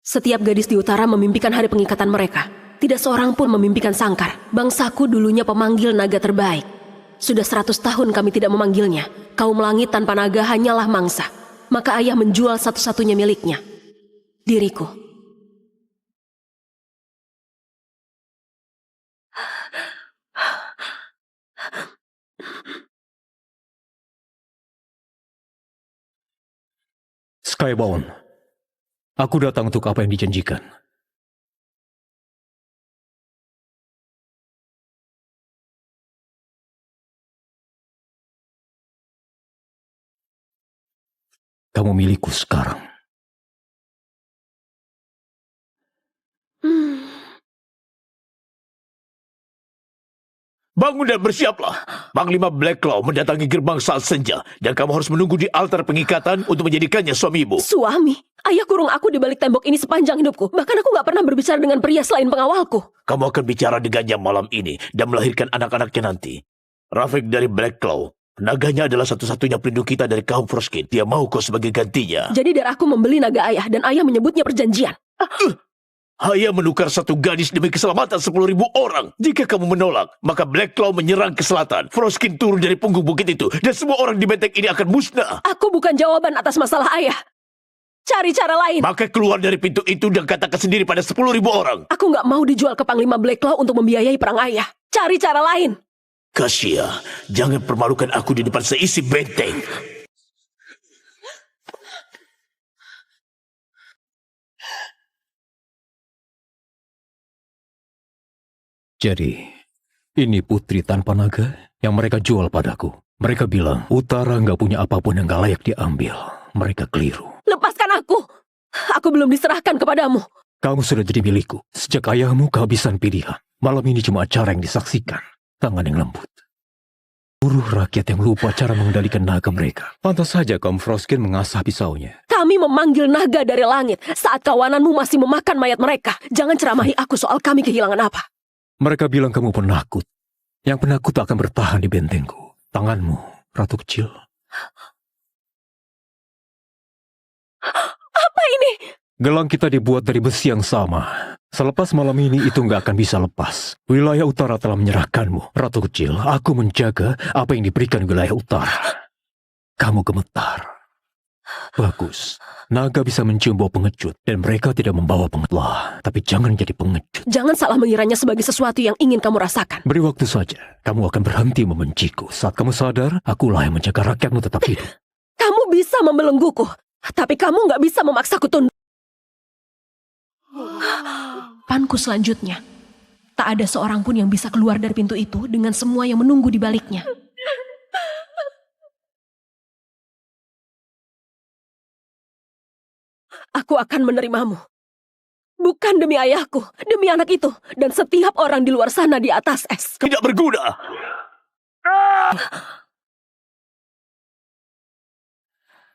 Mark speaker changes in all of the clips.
Speaker 1: Setiap gadis di utara memimpikan hari pengikatan mereka. Tidak seorang pun memimpikan Sangkar. Bangsaku dulunya pemanggil naga terbaik. Sudah 100 tahun kami tidak memanggilnya. Kaum langit tanpa naga hanyalah mangsa. Maka ayah menjual satu-satunya miliknya. Diriku.
Speaker 2: Skybound, aku datang untuk apa yang dijanjikan. Kamu milikku sekarang.
Speaker 3: Bangun dan bersiaplah. Panglima Blackclaw mendatangi gerbang saat senja. Dan kamu harus menunggu di altar pengikatan untuk menjadikannya suamimu.
Speaker 1: Suami? Ayah kurung aku di balik tembok ini sepanjang hidupku. Bahkan aku gak pernah berbicara dengan pria selain pengawalku.
Speaker 3: Kamu akan bicara dengannya malam ini dan melahirkan anak-anaknya nanti. Rafik dari Blackclaw. Naganya adalah satu-satunya pelindung kita dari kaum Frostkin. Dia mau kau sebagai gantinya.
Speaker 1: Jadi darahku membeli naga ayah dan ayah menyebutnya perjanjian.
Speaker 3: Ayah menukar satu gadis demi keselamatan 10.000 orang. Jika kamu menolak, maka Blackclaw menyerang ke selatan. Frostkin turun dari punggung bukit itu. Dan semua orang di benteng ini akan musnah.
Speaker 1: Aku bukan jawaban atas masalah ayah. Cari cara lain.
Speaker 3: Maka keluar dari pintu itu dan katakan sendiri pada 10.000 orang.
Speaker 1: Aku gak mau dijual ke Panglima Blackclaw untuk membiayai perang ayah. Cari cara lain.
Speaker 3: Kasia, jangan permalukan aku di depan seisi benteng.
Speaker 2: Jadi, ini putri tanpa naga yang mereka jual padaku. Mereka bilang, utara nggak punya apapun yang nggak layak diambil. Mereka keliru.
Speaker 1: Lepaskan aku. Aku belum diserahkan kepadamu.
Speaker 2: Kamu sudah jadi milikku. Sejak ayahmu kehabisan pilihan. Malam ini cuma acara yang disaksikan. Tangan yang lembut. Buruh rakyat yang lupa cara mengendalikan naga mereka. Pantas saja kaum Frostkin mengasah pisaunya.
Speaker 1: Kami memanggil naga dari langit saat kawananmu masih memakan mayat mereka. Jangan ceramahi aku soal kami kehilangan apa.
Speaker 2: Mereka bilang kamu penakut. Yang penakut akan bertahan di bentengku. Tanganmu, ratu kecil.
Speaker 1: Apa ini?
Speaker 2: Gelang kita dibuat dari besi yang sama. Selepas malam ini itu nggak akan bisa lepas. Wilayah utara telah menyerahkanmu. Ratu kecil, aku menjaga apa yang diberikan wilayah utara. Kamu gemetar. Bagus. Naga bisa mencium bau pengecut. Dan mereka tidak membawa pengetlah. Tapi jangan jadi pengecut.
Speaker 1: Jangan salah mengiranya sebagai sesuatu yang ingin kamu rasakan.
Speaker 2: Beri waktu saja. Kamu akan berhenti membenciku. Saat kamu sadar, akulah yang menjaga rakyatmu tetap hidup.
Speaker 1: Kamu bisa membelengguku. Tapi kamu nggak bisa memaksaku tunduk. Panku selanjutnya. Tak ada seorang pun yang bisa keluar dari pintu itu dengan semua yang menunggu di baliknya. Aku akan menerimamu. Bukan demi ayahku, demi anak itu. Dan setiap orang di luar sana di atas es.
Speaker 3: Tidak berguna.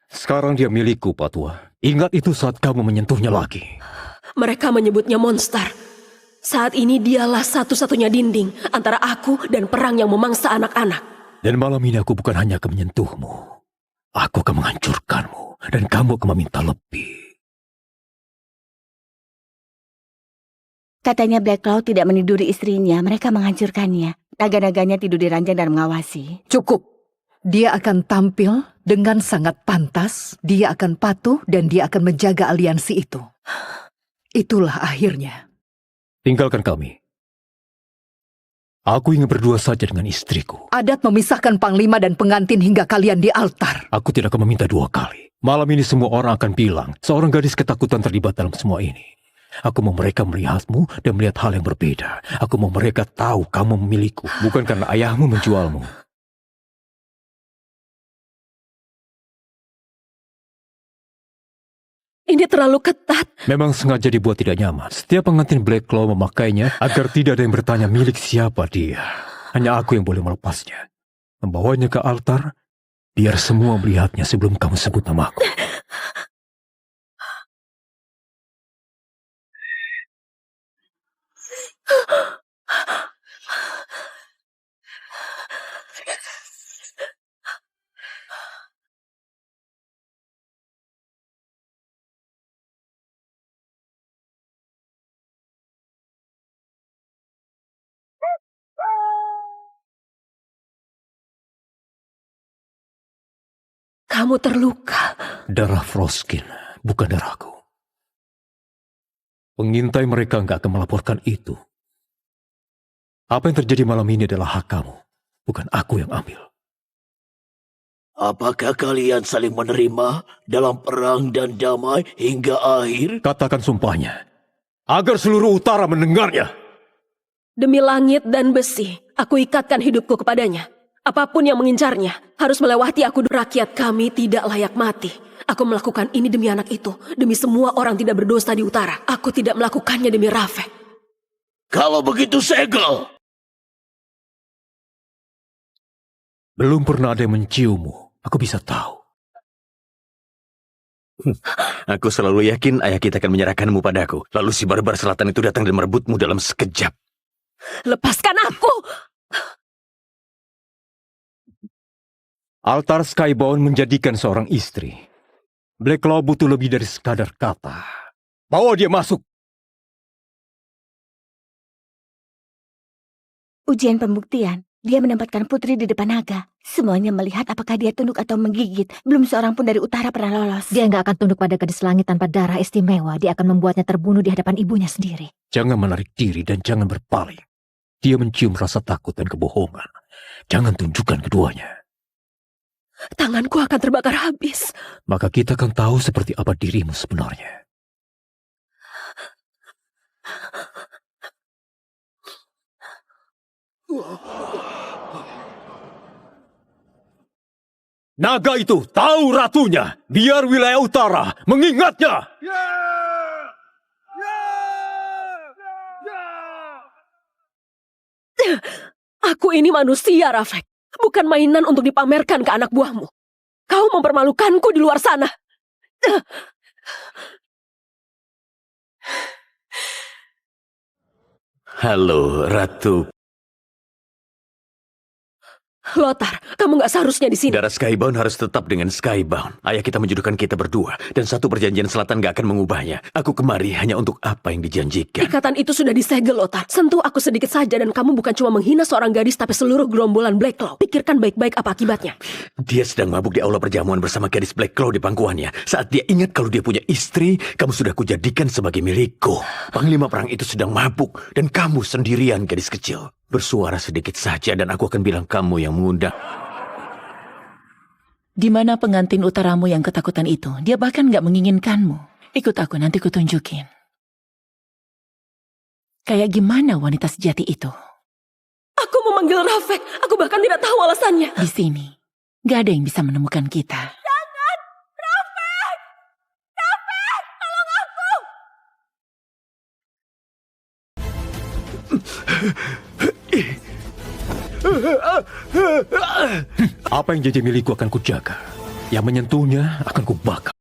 Speaker 2: Sekarang dia milikku, Patua. Ingat itu saat kamu menyentuhnya lagi.
Speaker 1: Mereka menyebutnya monster. Saat ini dialah satu-satunya dinding antara aku dan perang yang memangsa anak-anak.
Speaker 2: Dan malam ini aku bukan hanya akan menyentuhmu. Aku akan menghancurkanmu. Dan kamu akan meminta lebih.
Speaker 4: Katanya Blackclaw tidak meniduri istrinya, mereka menghancurkannya. Naga-naganya tidur di ranjang dan mengawasi.
Speaker 5: Cukup. Dia akan tampil dengan sangat pantas, dia akan patuh, dan dia akan menjaga aliansi itu. Itulah akhirnya.
Speaker 2: Tinggalkan kami. Aku ingin berdua saja dengan istriku.
Speaker 5: Adat memisahkan panglima dan pengantin hingga kalian di altar.
Speaker 2: Aku tidak akan meminta 2 kali. Malam ini semua orang akan bilang, seorang gadis ketakutan terlibat dalam semua ini. Aku mau mereka melihatmu dan melihat hal yang berbeda. Aku mau mereka tahu kamu memiliku, bukan karena ayahmu menjualmu.
Speaker 1: Ini terlalu ketat.
Speaker 2: Memang sengaja dibuat tidak nyaman. Setiap pengantin Blackclaw memakainya agar tidak ada yang bertanya milik siapa dia. Hanya aku yang boleh melepasnya. Membawanya ke altar, biar semua melihatnya sebelum kamu sebut namaku.
Speaker 1: Kamu terluka.
Speaker 2: Darah Froskin, bukan darahku. Pengintai mereka nggak akan melaporkan itu. Apa yang terjadi malam ini adalah hak kamu, bukan aku yang ambil.
Speaker 3: Apakah kalian saling menerima dalam perang dan damai hingga akhir?
Speaker 2: Katakan sumpahnya, agar seluruh utara mendengarnya.
Speaker 1: Demi langit dan besi, aku ikatkan hidupku kepadanya. Apapun yang mengincarnya, harus melewati aku. Rakyat kami tidak layak mati. Aku melakukan ini demi anak itu, demi semua orang tidak berdosa di utara. Aku tidak melakukannya demi Rafek.
Speaker 3: Kalau begitu segel.
Speaker 2: Belum pernah ada yang menciummu. Aku bisa tahu.
Speaker 6: Aku selalu yakin ayah kita akan menyerahkanmu padaku. Lalu si barbar selatan itu datang dan merebutmu dalam sekejap.
Speaker 1: Lepaskan aku!
Speaker 2: Altar Skybound menjadikan seorang istri. Blacklaw butuh lebih dari sekadar kata. Bawa dia masuk.
Speaker 4: Ujian pembuktian. Dia menempatkan putri di depan naga. Semuanya melihat apakah dia tunduk atau menggigit. Belum seorang pun dari utara pernah lolos.
Speaker 7: Dia nggak akan tunduk pada gadis langit tanpa darah istimewa. Dia akan membuatnya terbunuh di hadapan ibunya sendiri.
Speaker 2: Jangan menarik diri dan jangan berpaling. Dia mencium rasa takut dan kebohongan. Jangan tunjukkan keduanya.
Speaker 1: Tanganku akan terbakar habis.
Speaker 2: Maka kita akan tahu seperti apa dirimu sebenarnya. Naga itu tahu ratunya. Biar wilayah utara mengingatnya.
Speaker 1: Aku ini manusia, Rafek. Bukan mainan untuk dipamerkan ke anak buahmu. Kau mempermalukanku di luar sana.
Speaker 6: Halo, Ratu.
Speaker 1: Lothar, kamu gak seharusnya di sini.
Speaker 6: Darah Skybound harus tetap dengan Skybound. Ayah kita menjodohkan kita berdua. Dan satu perjanjian selatan gak akan mengubahnya. Aku kemari hanya untuk apa yang dijanjikan.
Speaker 1: Ikatan itu sudah disegel, Lothar. Sentuh aku sedikit saja dan kamu bukan cuma menghina seorang gadis tapi seluruh gerombolan Blacklaw. Pikirkan baik-baik apa akibatnya.
Speaker 6: Dia sedang mabuk di aula perjamuan bersama gadis Blacklaw di pangkuannya. Saat dia ingat kalau dia punya istri, kamu sudah kujadikan sebagai milikku. Panglima perang itu sedang mabuk. Dan kamu sendirian, gadis kecil. Bersuara sedikit saja dan aku akan bilang kamu yang mengundang.
Speaker 8: Di mana pengantin utaramu yang ketakutan itu? Dia bahkan gak menginginkanmu. Ikut aku, nanti kutunjukin. Kayak gimana wanita sejati itu?
Speaker 1: Aku memanggil Rafek. Aku bahkan tidak tahu alasannya.
Speaker 8: Di sini, gak ada yang bisa menemukan kita.
Speaker 1: Jangan! Rafek! Rafek! Tolong aku!
Speaker 2: Apa yang jadi milikku akan kujaga. Yang menyentuhnya akan kubakar.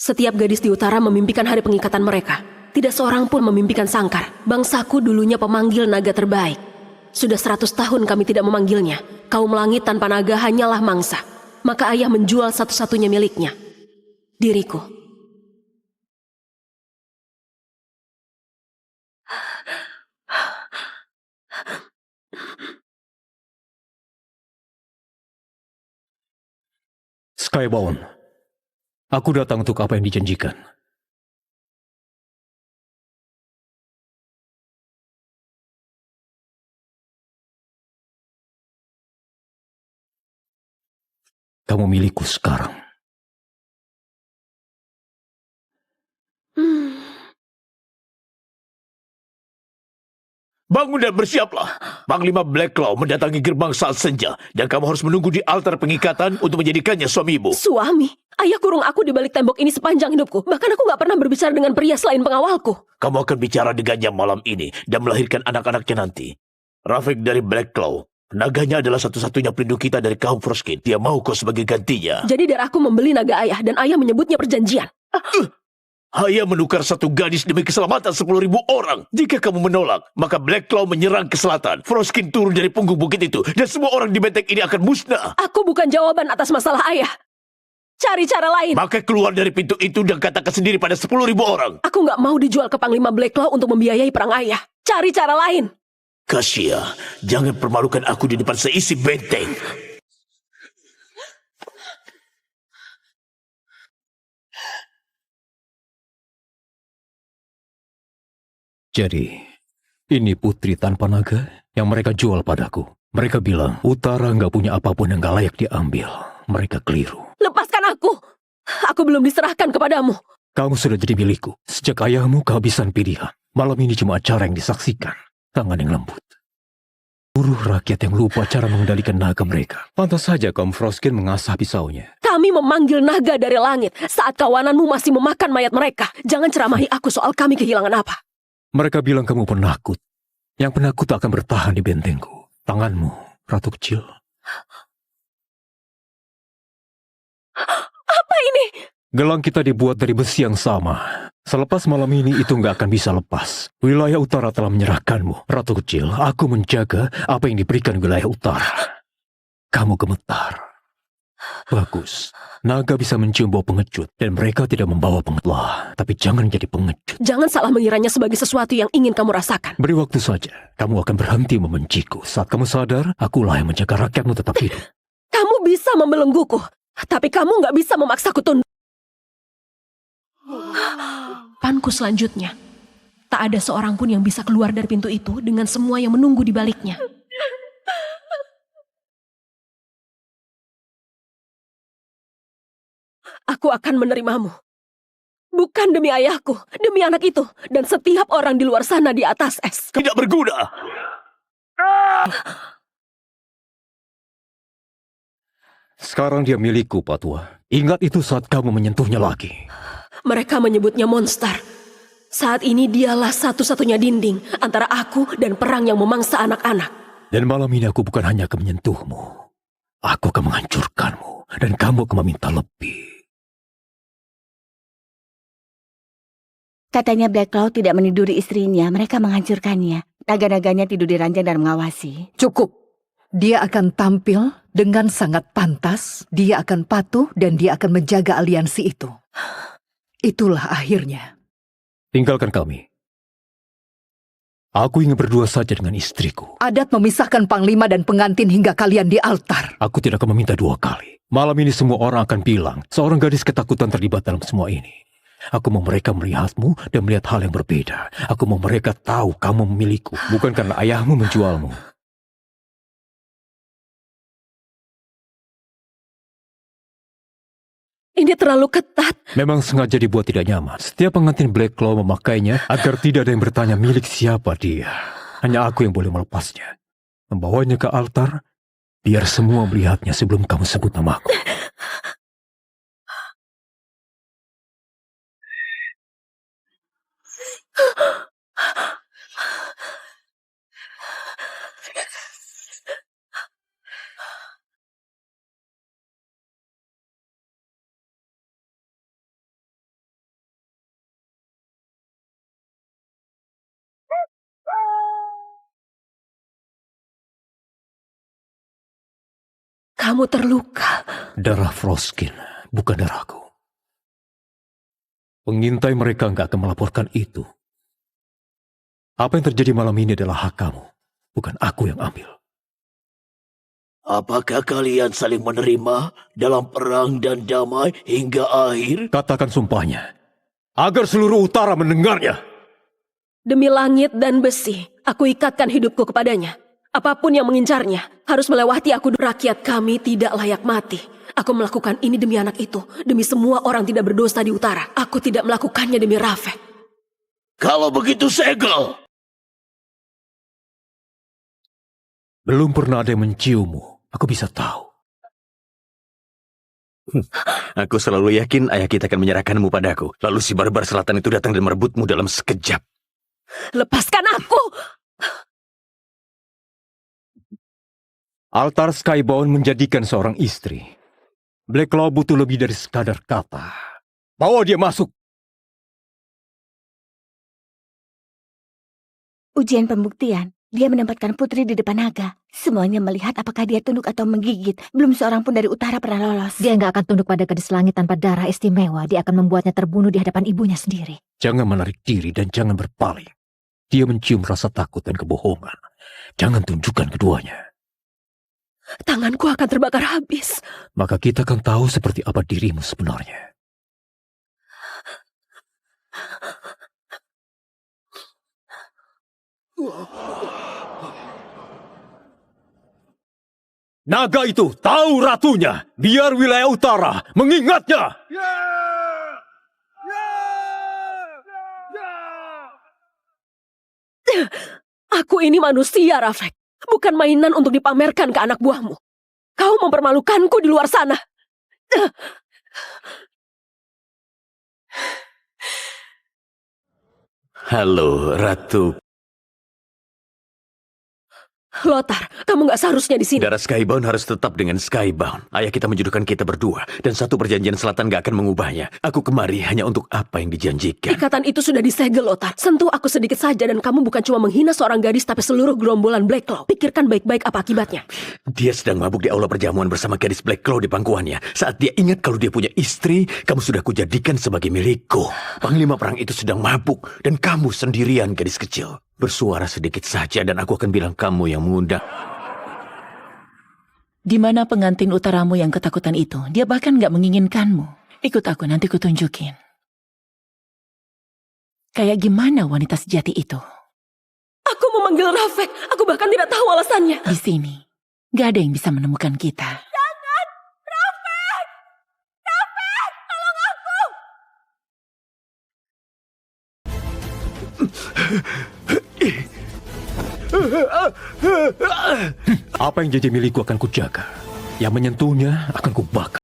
Speaker 1: Setiap gadis di utara memimpikan hari pengikatan mereka. Tidak seorang pun memimpikan Sangkar. Bangsaku dulunya pemanggil naga terbaik. Sudah 100 tahun kami tidak memanggilnya. Kaum langit tanpa naga hanyalah mangsa. Maka ayah menjual satu-satunya miliknya. Diriku.
Speaker 2: Skybound. Aku datang untuk apa yang dijanjikan. Kamu milikku sekarang.
Speaker 3: Bangun dan bersiaplah. Panglima Blacklaw mendatangi gerbang saat senja. Dan kamu harus menunggu di altar pengikatan untuk menjadikannya suamimu.
Speaker 1: Suami? Ayah kurung aku di balik tembok ini sepanjang hidupku. Bahkan aku gak pernah berbicara dengan pria selain pengawalku.
Speaker 3: Kamu akan bicara dengannya malam ini dan melahirkan anak-anaknya nanti. Rafek dari Blacklaw. Naganya adalah satu-satunya pelindung kita dari kaum Froskin. Dia mau kau sebagai gantinya.
Speaker 1: Jadi darahku membeli naga ayah dan ayah menyebutnya perjanjian.
Speaker 3: Hanya menukar satu gadis demi keselamatan 10.000 orang. Jika kamu menolak, maka Black Claw menyerang ke selatan. Froskin turun dari punggung bukit itu, dan semua orang di benteng ini akan musnah.
Speaker 1: Aku bukan jawaban atas masalah ayah. Cari cara lain.
Speaker 3: Maka keluar dari pintu itu dan katakan sendiri pada 10.000 orang.
Speaker 1: Aku nggak mau dijual ke Panglima Black Claw untuk membiayai perang ayah. Cari cara lain.
Speaker 3: Kasia, jangan permalukan aku di depan seisi benteng.
Speaker 2: Jadi, ini putri tanpa naga yang mereka jual padaku. Mereka bilang, Utara nggak punya apapun yang nggak layak diambil. Mereka keliru.
Speaker 1: Lepaskan aku. Aku belum diserahkan kepadamu.
Speaker 2: Kamu sudah jadi milikku. Sejak ayahmu kehabisan pilihan. Malam ini cuma acara yang disaksikan. Tangan yang lembut. Buruh rakyat yang lupa cara mengendalikan naga mereka. Pantas saja kaum Froskin mengasah pisaunya.
Speaker 1: Kami memanggil naga dari langit saat kawananmu masih memakan mayat mereka. Jangan ceramahi aku soal kami kehilangan apa.
Speaker 2: Mereka bilang kamu penakut. Yang penakut akan bertahan di bentengku. Tanganmu, Ratu Kecil.
Speaker 1: Apa ini?
Speaker 2: Gelang kita dibuat dari besi yang sama. Selepas malam ini itu nggak akan bisa lepas. Wilayah utara telah menyerahkanmu. Ratu Kecil, aku menjaga apa yang diberikan wilayah utara. Kamu gemetar. Bagus. Naga bisa mencium bau pengecut. Dan mereka tidak membawa pengecut. Tapi jangan jadi pengecut.
Speaker 1: Jangan salah mengiranya sebagai sesuatu yang ingin kamu rasakan.
Speaker 2: Beri waktu saja. Kamu akan berhenti membenciku. Saat kamu sadar, akulah yang menjaga rakyatmu tetap hidup.
Speaker 1: Kamu bisa membelengguku. Tapi kamu nggak bisa memaksaku tunduk. Panku selanjutnya. Tak ada seorang pun yang bisa keluar dari pintu itu dengan semua yang menunggu di baliknya. Aku akan menerimamu. Bukan demi ayahku, demi anak itu, dan setiap orang di luar sana di atas es.
Speaker 3: Tidak berguna.
Speaker 2: Sekarang dia milikku, Patua. Ingat itu saat kamu menyentuhnya lagi.
Speaker 1: Mereka menyebutnya monster. Saat ini dialah satu-satunya dinding antara aku dan perang yang memangsa anak-anak.
Speaker 2: Dan malam ini aku bukan hanya akan menyentuhmu. Aku akan menghancurkanmu. Dan kamu akan meminta lebih.
Speaker 4: Katanya Black Claw tidak meniduri istrinya, mereka menghancurkannya. Naga-naganya tidur di ranjang dan mengawasi.
Speaker 5: Cukup. Dia akan tampil dengan sangat pantas, dia akan patuh dan dia akan menjaga aliansi itu. Itulah akhirnya.
Speaker 2: Tinggalkan kami. Aku ingin berdua saja dengan istriku.
Speaker 5: Adat memisahkan panglima dan pengantin hingga kalian di altar.
Speaker 2: Aku tidak akan meminta dua kali. Malam ini semua orang akan bilang, seorang gadis ketakutan terlibat dalam semua ini. Aku mau mereka melihatmu dan melihat hal yang berbeda. Aku mau mereka tahu kamu memiliku, bukan karena ayahmu menjualmu.
Speaker 1: Ini terlalu ketat.
Speaker 2: Memang sengaja dibuat tidak nyaman. Setiap pengantin Black Claw memakainya agar tidak ada yang bertanya milik siapa dia. Hanya aku yang boleh melepasnya. Membawanya ke altar, biar semua melihatnya sebelum kamu sebut namaku.
Speaker 1: Kamu terluka.
Speaker 2: Darah Froskin, bukan darahku. Pengintai mereka nggak akan melaporkan itu. Apa yang terjadi malam ini adalah hak kamu, bukan aku yang ambil.
Speaker 3: Apakah kalian saling menerima dalam perang dan damai hingga akhir?
Speaker 2: Katakan sumpahnya, agar seluruh utara mendengarnya.
Speaker 1: Demi langit dan besi, aku ikatkan hidupku kepadanya. Apapun yang mengincarnya, harus melewati aku. Rakyat kami tidak layak mati. Aku melakukan ini demi anak itu, demi semua orang tidak berdosa di utara. Aku tidak melakukannya demi Rafek.
Speaker 3: Kalau begitu segel.
Speaker 2: Belum pernah ada yang menciummu, aku bisa tahu.
Speaker 6: Aku selalu yakin ayah kita akan menyerahkanmu padaku. Lalu si barbar selatan itu datang dan merebutmu dalam sekejap.
Speaker 1: Lepaskan aku!
Speaker 2: Altar Skybound menjadikan seorang istri. Black Claw butuh lebih dari sekadar kata. Bawa dia masuk.
Speaker 4: Ujian pembuktian. Dia menempatkan putri di depan naga. Semuanya melihat apakah dia tunduk atau menggigit. Belum seorang pun dari utara pernah lolos.
Speaker 7: Dia nggak akan tunduk pada gadis langit tanpa darah istimewa. Dia akan membuatnya terbunuh di hadapan ibunya sendiri.
Speaker 2: Jangan menarik diri dan jangan berpaling. Dia mencium rasa takut dan kebohongan. Jangan tunjukkan keduanya.
Speaker 1: Tanganku akan terbakar habis.
Speaker 2: Maka kita akan tahu seperti apa dirimu sebenarnya. Naga itu tahu ratunya. Biar wilayah utara mengingatnya.
Speaker 1: Aku ini manusia, Rafek. Bukan mainan untuk dipamerkan ke anak buahmu. Kau mempermalukanku di luar sana.
Speaker 6: Halo, Ratu.
Speaker 1: Lothar, kamu gak seharusnya di sini.
Speaker 6: Darah Skybound harus tetap dengan Skybound. Ayah kita menjodohkan kita berdua, dan satu perjanjian selatan gak akan mengubahnya. Aku kemari hanya untuk apa yang dijanjikan.
Speaker 1: Ikatan itu sudah disegel, Lothar. Sentuh aku sedikit saja dan kamu bukan cuma menghina seorang gadis tapi seluruh gerombolan Blackclaw. Pikirkan baik-baik apa akibatnya.
Speaker 6: Dia sedang mabuk di aula perjamuan bersama gadis Blackclaw di pangkuannya. Saat dia ingat kalau dia punya istri, kamu sudah kujadikan sebagai milikku. Panglima perang itu sedang mabuk, dan kamu sendirian gadis kecil. Bersuara sedikit saja dan aku akan bilang kamu yang mengundang.
Speaker 8: Di mana pengantin utaramu yang ketakutan itu? Dia bahkan nggak menginginkanmu. Ikut aku, nanti kutunjukin. Kayak gimana wanita sejati itu?
Speaker 1: Aku memanggil Rafek. Aku bahkan tidak tahu alasannya.
Speaker 8: Di sini, nggak ada yang bisa menemukan kita.
Speaker 1: Jangan! Rafek! Rafek! Tolong aku!
Speaker 2: Apa yang jadi milikku akan kujaga. Yang menyentuhnya akan kubakar.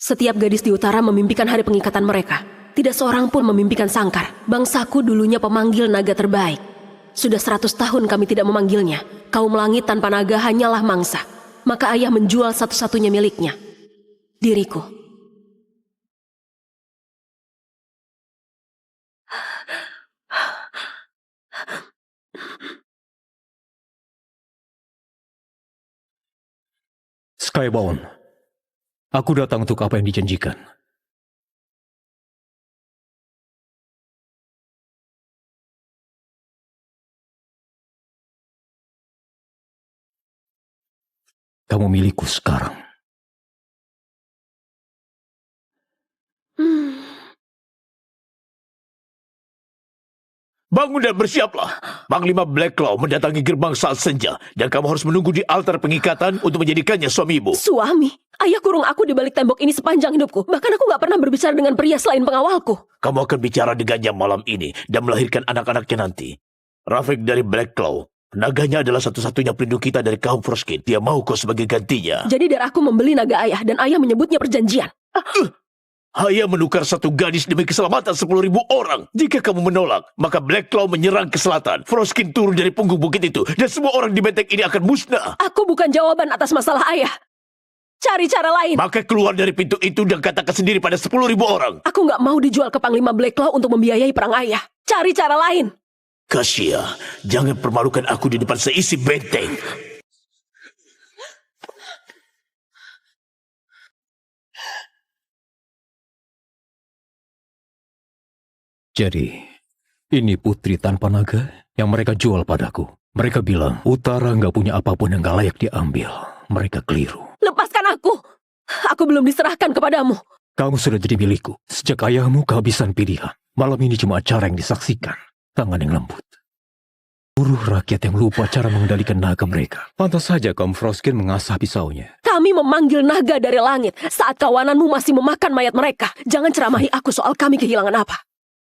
Speaker 1: Setiap gadis di utara memimpikan hari pengikatan mereka. Tidak seorang pun memimpikan Sangkar. Bangsaku dulunya pemanggil naga terbaik. Sudah 100 tahun kami tidak memanggilnya. Kaum langit tanpa naga hanyalah mangsa. Maka ayah menjual satu-satunya miliknya. Diriku.
Speaker 2: Skybound. Aku datang untuk apa yang dijanjikan. Kamu milikku sekarang.
Speaker 3: Bangun dan bersiaplah. Panglima Blackclaw mendatangi gerbang saat senja. Dan kamu harus menunggu di altar pengikatan untuk menjadikannya suamimu.
Speaker 1: Suami? Ayah kurung aku di balik tembok ini sepanjang hidupku. Bahkan aku gak pernah berbicara dengan pria selain pengawalku.
Speaker 3: Kamu akan bicara dengannya malam ini dan melahirkan anak-anaknya nanti. Rafik dari Blackclaw. Naganya adalah satu-satunya pelindung kita dari kaum Froskin. Dia mau kau sebagai gantinya.
Speaker 1: Jadi darahku membeli naga ayah dan ayah menyebutnya perjanjian.
Speaker 3: Ayah menukar satu gadis demi keselamatan 10.000 orang. Jika kamu menolak, maka Blackclaw menyerang ke selatan. Froskin turun dari punggung bukit itu. Dan semua orang di benteng ini akan musnah.
Speaker 1: Aku bukan jawaban atas masalah ayah. Cari cara lain.
Speaker 3: Maka keluar dari pintu itu dan katakan sendiri pada 10.000 orang.
Speaker 1: Aku gak mau dijual ke Panglima Blackclaw untuk membiayai perang ayah. Cari cara lain.
Speaker 3: Kasia, jangan permalukan aku di depan seisi benteng.
Speaker 2: Jadi, ini putri tanpa naga yang mereka jual padaku. Mereka bilang, utara nggak punya apapun yang nggak layak diambil. Mereka keliru.
Speaker 1: Lepaskan aku. Aku belum diserahkan kepadamu.
Speaker 2: Kamu sudah jadi milikku. Sejak ayahmu kehabisan pilihan. Malam ini cuma acara yang disaksikan. Tangan yang lembut. Seluruh rakyat yang lupa cara mengendalikan naga mereka. Pantas saja kaum Froskin mengasah pisaunya.
Speaker 1: Kami memanggil naga dari langit saat kawananmu masih memakan mayat mereka. Jangan ceramahi aku soal kami kehilangan apa.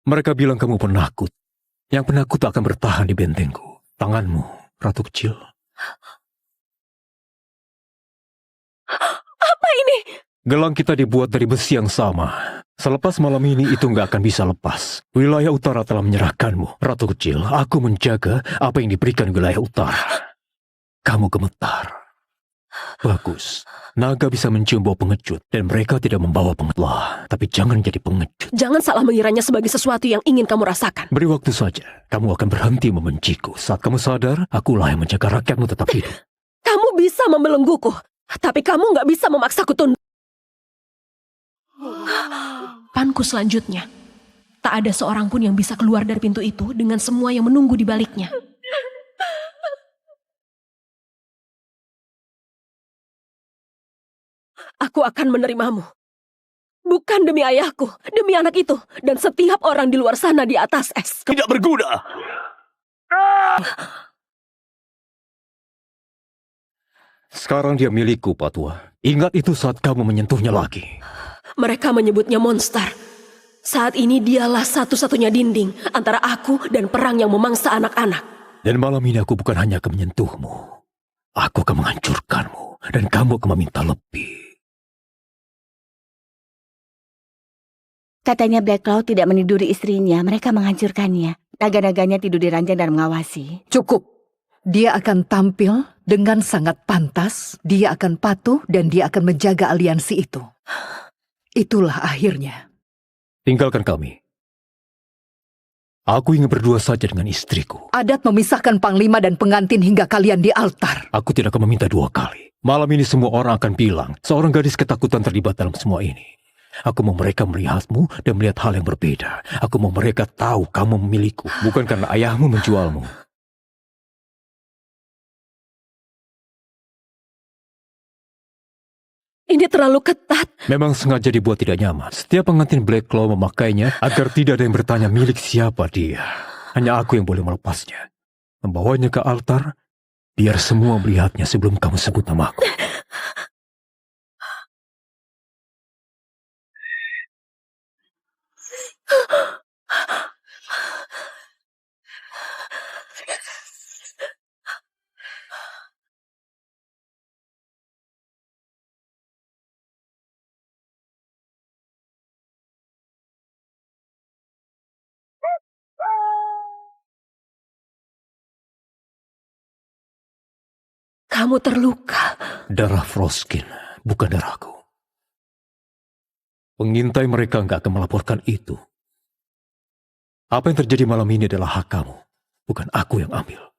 Speaker 2: Mereka bilang kamu penakut. Yang penakut akan bertahan di bentengku. Tanganmu, ratu kecil.
Speaker 1: Apa ini?
Speaker 2: Gelang kita dibuat dari besi yang sama. Selepas malam ini itu nggak akan bisa lepas. Wilayah utara telah menyerahkanmu. Ratu kecil, aku menjaga apa yang diberikan wilayah utara. Kamu gemetar. Bagus. Naga bisa mencium bau pengecut dan mereka tidak membawa pengecut. Tapi jangan jadi pengecut.
Speaker 1: Jangan salah mengiranya sebagai sesuatu yang ingin kamu rasakan.
Speaker 2: Beri waktu saja. Kamu akan berhenti membenciku. Saat kamu sadar, akulah yang menjaga rakyatmu tetap hidup.
Speaker 1: Kamu bisa membelengguku, tapi kamu nggak bisa memaksaku tunduk. Panku selanjutnya. Tak ada seorang pun yang bisa keluar dari pintu itu dengan semua yang menunggu di baliknya. Aku akan menerimamu. Bukan demi ayahku, demi anak itu, dan setiap orang di luar sana di atas es.
Speaker 3: Tidak berguna.
Speaker 2: Sekarang dia milikku, Patua. Ingat itu saat kamu menyentuhnya lagi.
Speaker 1: Mereka menyebutnya monster. Saat ini dialah satu-satunya dinding antara aku dan perang yang memangsa anak-anak.
Speaker 2: Dan malam ini aku bukan hanya akan menyentuhmu. Aku akan menghancurkanmu. Dan kamu akan meminta lebih.
Speaker 4: Katanya Black Cloud tidak meniduri istrinya, mereka menghancurkannya. Naga-naganya tidur di ranjang dan mengawasi.
Speaker 5: Cukup. Dia akan tampil dengan sangat pantas, dia akan patuh dan dia akan menjaga aliansi itu. Itulah akhirnya.
Speaker 2: Tinggalkan kami. Aku ingin berdua saja dengan istriku.
Speaker 5: Adat memisahkan panglima dan pengantin hingga kalian di altar.
Speaker 2: Aku tidak akan meminta dua kali. Malam ini semua orang akan bilang, seorang gadis ketakutan terlibat dalam semua ini. Aku mau mereka melihatmu dan melihat hal yang berbeda. Aku mau mereka tahu kamu memiliku, bukan karena ayahmu menjualmu.
Speaker 1: Ini terlalu ketat.
Speaker 2: Memang sengaja dibuat tidak nyaman. Setiap pengantin Black Claw memakainya agar tidak ada yang bertanya milik siapa dia. Hanya aku yang boleh melepasnya. Membawanya ke altar, biar semua melihatnya sebelum kamu sebut namaku.
Speaker 1: Kamu terluka.
Speaker 2: Darah Frostkin, bukan darahku. Pengintai mereka nggak akan melaporkan itu. Apa yang terjadi malam ini adalah hak kamu, bukan aku yang ambil.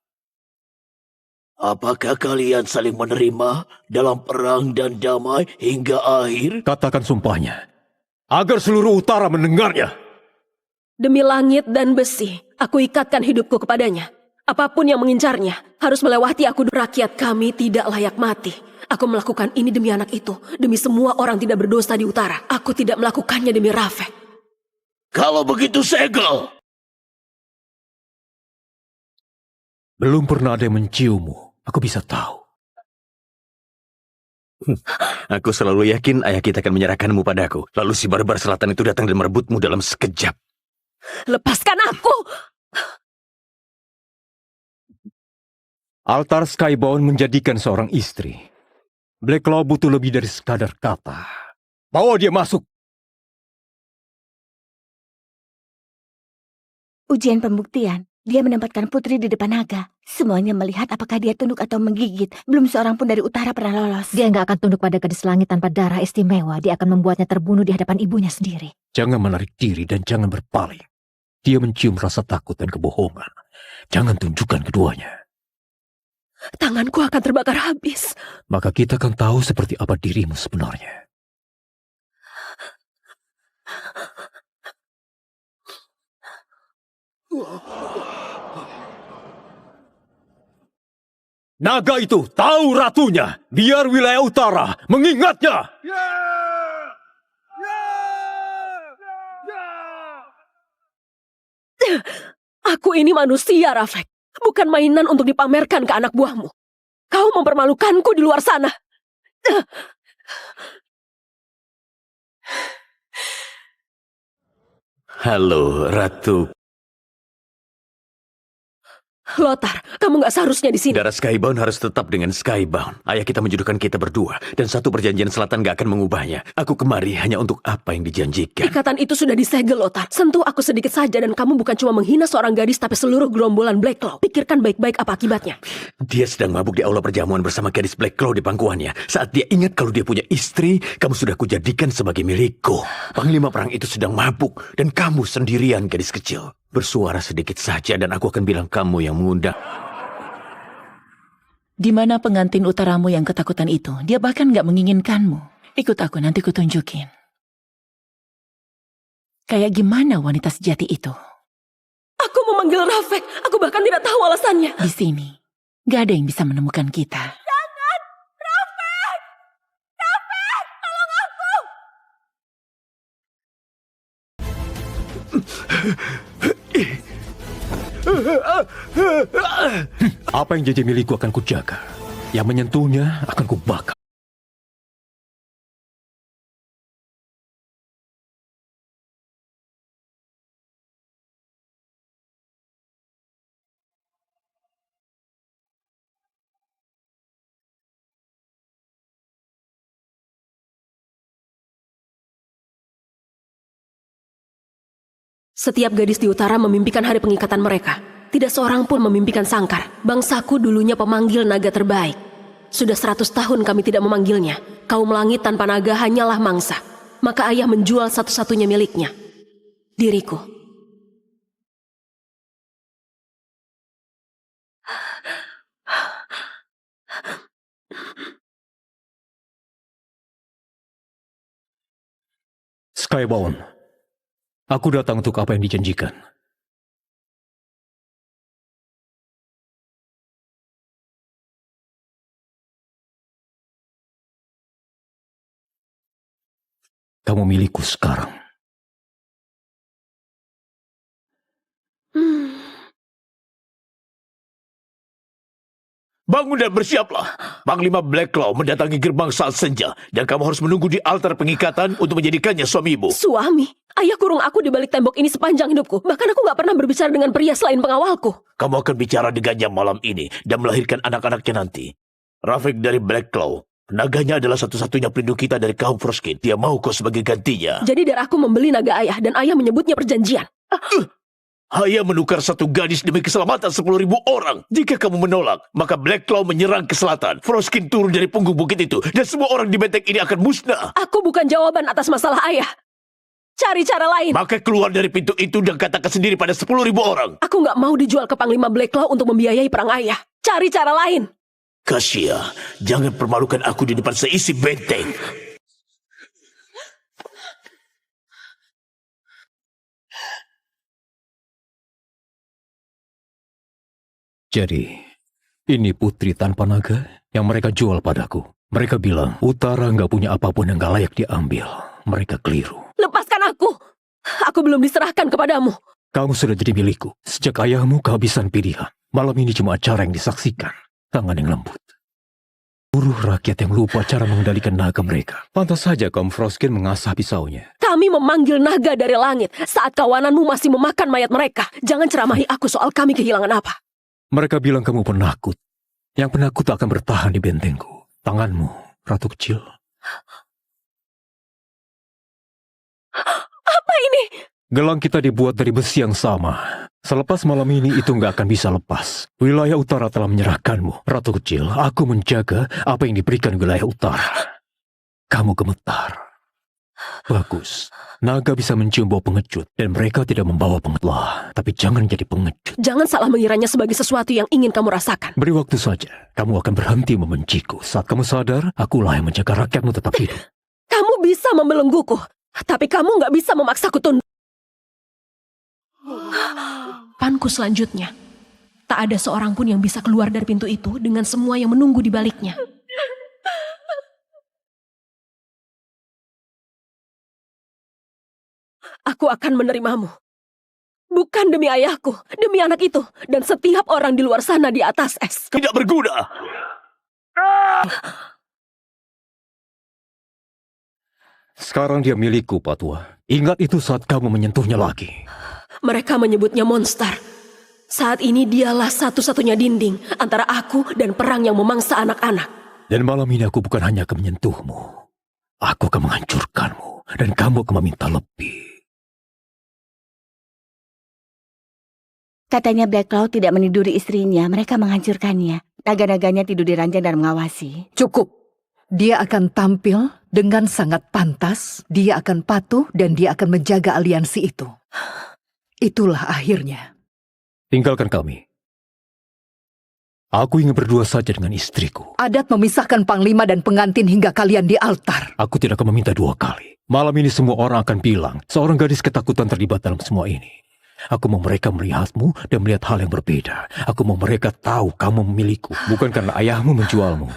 Speaker 3: Apakah kalian saling menerima dalam perang dan damai hingga akhir?
Speaker 2: Katakan sumpahnya, agar seluruh utara mendengarnya.
Speaker 1: Demi langit dan besi, aku ikatkan hidupku kepadanya. Apapun yang mengincarnya, harus melewati aku. Rakyat kami tidak layak mati. Aku melakukan ini demi anak itu, demi semua orang tidak berdosa di utara. Aku tidak melakukannya demi Rafek.
Speaker 3: Kalau begitu segel.
Speaker 2: Belum pernah ada yang menciummu, aku bisa tahu.
Speaker 6: Aku selalu yakin ayah kita akan menyerahkanmu padaku. Lalu si barbar selatan itu datang dan merebutmu dalam sekejap.
Speaker 1: Lepaskan aku!
Speaker 2: Altar Skybound menjadikan seorang istri. Black Claw butuh lebih dari sekadar kata. Bawa dia masuk.
Speaker 4: Ujian pembuktian. Dia menempatkan putri di depan naga. Semuanya melihat apakah dia tunduk atau menggigit. Belum seorang pun dari utara pernah lolos.
Speaker 7: Dia nggak akan tunduk pada gadis langit tanpa darah istimewa. Dia akan membuatnya terbunuh di hadapan ibunya sendiri.
Speaker 2: Jangan menarik diri dan jangan berpaling. Dia mencium rasa takut dan kebohongan. Jangan tunjukkan keduanya.
Speaker 1: Tanganku akan terbakar habis.
Speaker 2: Maka kita akan tahu seperti apa dirimu sebenarnya. Naga itu tahu ratunya. Biar wilayah utara mengingatnya.
Speaker 1: Aku ini manusia, Rafek. Bukan mainan untuk dipamerkan ke anak buahmu. Kau mempermalukanku di luar sana.
Speaker 6: Halo, Ratu.
Speaker 1: Lothar, kamu nggak seharusnya di sini.
Speaker 6: Darah Skybound harus tetap dengan Skybound. Ayah kita menjodohkan kita berdua, dan satu perjanjian selatan gak akan mengubahnya. Aku kemari hanya untuk apa yang dijanjikan.
Speaker 1: Ikatan itu sudah disegel, Lothar. Sentuh aku sedikit saja dan kamu bukan cuma menghina seorang gadis tapi seluruh gerombolan Blackclaw. Pikirkan baik-baik apa akibatnya.
Speaker 6: Dia sedang mabuk di aula perjamuan bersama gadis Blackclaw di pangkuannya. Saat dia ingat kalau dia punya istri, kamu sudah kujadikan sebagai milikku. Panglima perang itu sedang mabuk, dan kamu sendirian gadis kecil. Bersuara sedikit saja dan aku akan bilang kamu yang mengundang.
Speaker 8: Di mana pengantin utaramu yang ketakutan itu? Dia bahkan nggak menginginkanmu. Ikut aku, nanti kutunjukin. Kayak gimana wanita sejati itu?
Speaker 1: Aku memanggil Rafek. Aku bahkan tidak tahu alasannya.
Speaker 8: Di sini, nggak ada yang bisa menemukan kita.
Speaker 1: Jangan! Rafek! Rafek! Tolong aku!
Speaker 2: Apa yang jadi milikku akan kujaga. Yang menyentuhnya akan kubakar.
Speaker 1: Setiap gadis di utara memimpikan hari pengikatan mereka. Tidak seorang pun memimpikan Sangkar. Bangsaku dulunya pemanggil naga terbaik. Sudah 100 tahun kami tidak memanggilnya. Kaum langit tanpa naga hanyalah mangsa. Maka ayah menjual satu-satunya miliknya. Diriku.
Speaker 2: Skybound. Aku datang untuk apa yang dijanjikan. Kamu milikku sekarang.
Speaker 3: Bangun dan bersiaplah. Panglima Blackclaw mendatangi gerbang saat senja. Dan kamu harus menunggu di altar pengikatan untuk menjadikannya suamimu.
Speaker 1: Suami? Ayah kurung aku di balik tembok ini sepanjang hidupku. Bahkan aku gak pernah berbicara dengan pria selain pengawalku.
Speaker 3: Kamu akan bicara dengannya malam ini dan melahirkan anak-anaknya nanti. Rafik dari Blackclaw. Naganya adalah satu-satunya pelindung kita dari kaum Froskin. Dia mau kau sebagai gantinya.
Speaker 1: Jadi darahku membeli naga ayah dan ayah menyebutnya perjanjian.
Speaker 3: Ayah menukar satu gadis demi keselamatan 10.000 orang. Jika kamu menolak, maka Blackclaw menyerang ke selatan. Froskin turun dari punggung bukit itu, dan semua orang di benteng ini akan musnah.
Speaker 1: Aku bukan jawaban atas masalah ayah. Cari cara lain.
Speaker 3: Maka keluar dari pintu itu dan katakan sendiri pada 10.000 orang.
Speaker 1: Aku gak mau dijual ke Panglima Blackclaw untuk membiayai perang ayah. Cari cara lain.
Speaker 3: Kasia, jangan permalukan aku di depan seisi benteng.
Speaker 2: Jadi, ini putri tanpa naga yang mereka jual padaku. Mereka bilang, utara nggak punya apapun yang nggak layak diambil. Mereka keliru.
Speaker 1: Lepaskan aku. Aku belum diserahkan kepadamu.
Speaker 2: Kamu sudah jadi milikku. Sejak ayahmu kehabisan pilihan. Malam ini cuma acara yang disaksikan. Tangan yang lembut. Buruh rakyat yang lupa cara mengendalikan naga mereka. Pantas saja kaum Froskin mengasah pisaunya.
Speaker 1: Kami memanggil naga dari langit saat kawananmu masih memakan mayat mereka. Jangan ceramahi aku soal kami kehilangan apa.
Speaker 2: Mereka bilang kamu penakut. Yang penakut akan bertahan di bentengku. Tanganmu, ratu kecil.
Speaker 1: Apa ini?
Speaker 2: Gelang kita dibuat dari besi yang sama. Selepas malam ini itu nggak akan bisa lepas. Wilayah utara telah menyerahkanmu. Ratu kecil, aku menjaga apa yang diberikan wilayah utara. Kamu gemetar. Bagus. Naga bisa mencium bau pengecut. Dan mereka tidak membawa pengecut. Tapi jangan jadi pengecut.
Speaker 1: Jangan salah mengiranya sebagai sesuatu yang ingin kamu rasakan.
Speaker 2: Beri waktu saja. Kamu akan berhenti membenciku. Saat kamu sadar, akulah yang menjaga rakyatmu tetap hidup.
Speaker 1: Kamu bisa membelengguku. Tapi kamu nggak bisa memaksaku tunduk. Panku selanjutnya. Tak ada seorang pun yang bisa keluar dari pintu itu dengan semua yang menunggu di baliknya. Aku akan menerimamu. Bukan demi ayahku, demi anak itu, dan setiap orang di luar sana di atas es.
Speaker 3: Tidak berguna.
Speaker 2: Sekarang dia milikku, Patua. Ingat itu saat kamu menyentuhnya lagi.
Speaker 1: Mereka menyebutnya monster. Saat ini dialah satu-satunya dinding antara aku dan perang yang memangsa anak-anak.
Speaker 2: Dan malam ini aku bukan hanya akan menyentuhmu. Aku akan menghancurkanmu. Dan kamu akan meminta lebih.
Speaker 4: Katanya Black Claw tidak meniduri istrinya, mereka menghancurkannya. Naga-naganya tidur di ranjang dan mengawasi.
Speaker 5: Cukup. Dia akan tampil dengan sangat pantas, dia akan patuh dan dia akan menjaga aliansi itu. Itulah akhirnya.
Speaker 2: Tinggalkan kami. Aku ingin berdua saja dengan istriku.
Speaker 5: Adat memisahkan panglima dan pengantin hingga kalian di altar.
Speaker 2: Aku tidak akan meminta dua kali. Malam ini semua orang akan bilang, seorang gadis ketakutan terlibat dalam semua ini. Aku mau mereka melihatmu dan melihat hal yang berbeda. Aku mau mereka tahu kamu memiliku, bukan karena ayahmu menjualmu.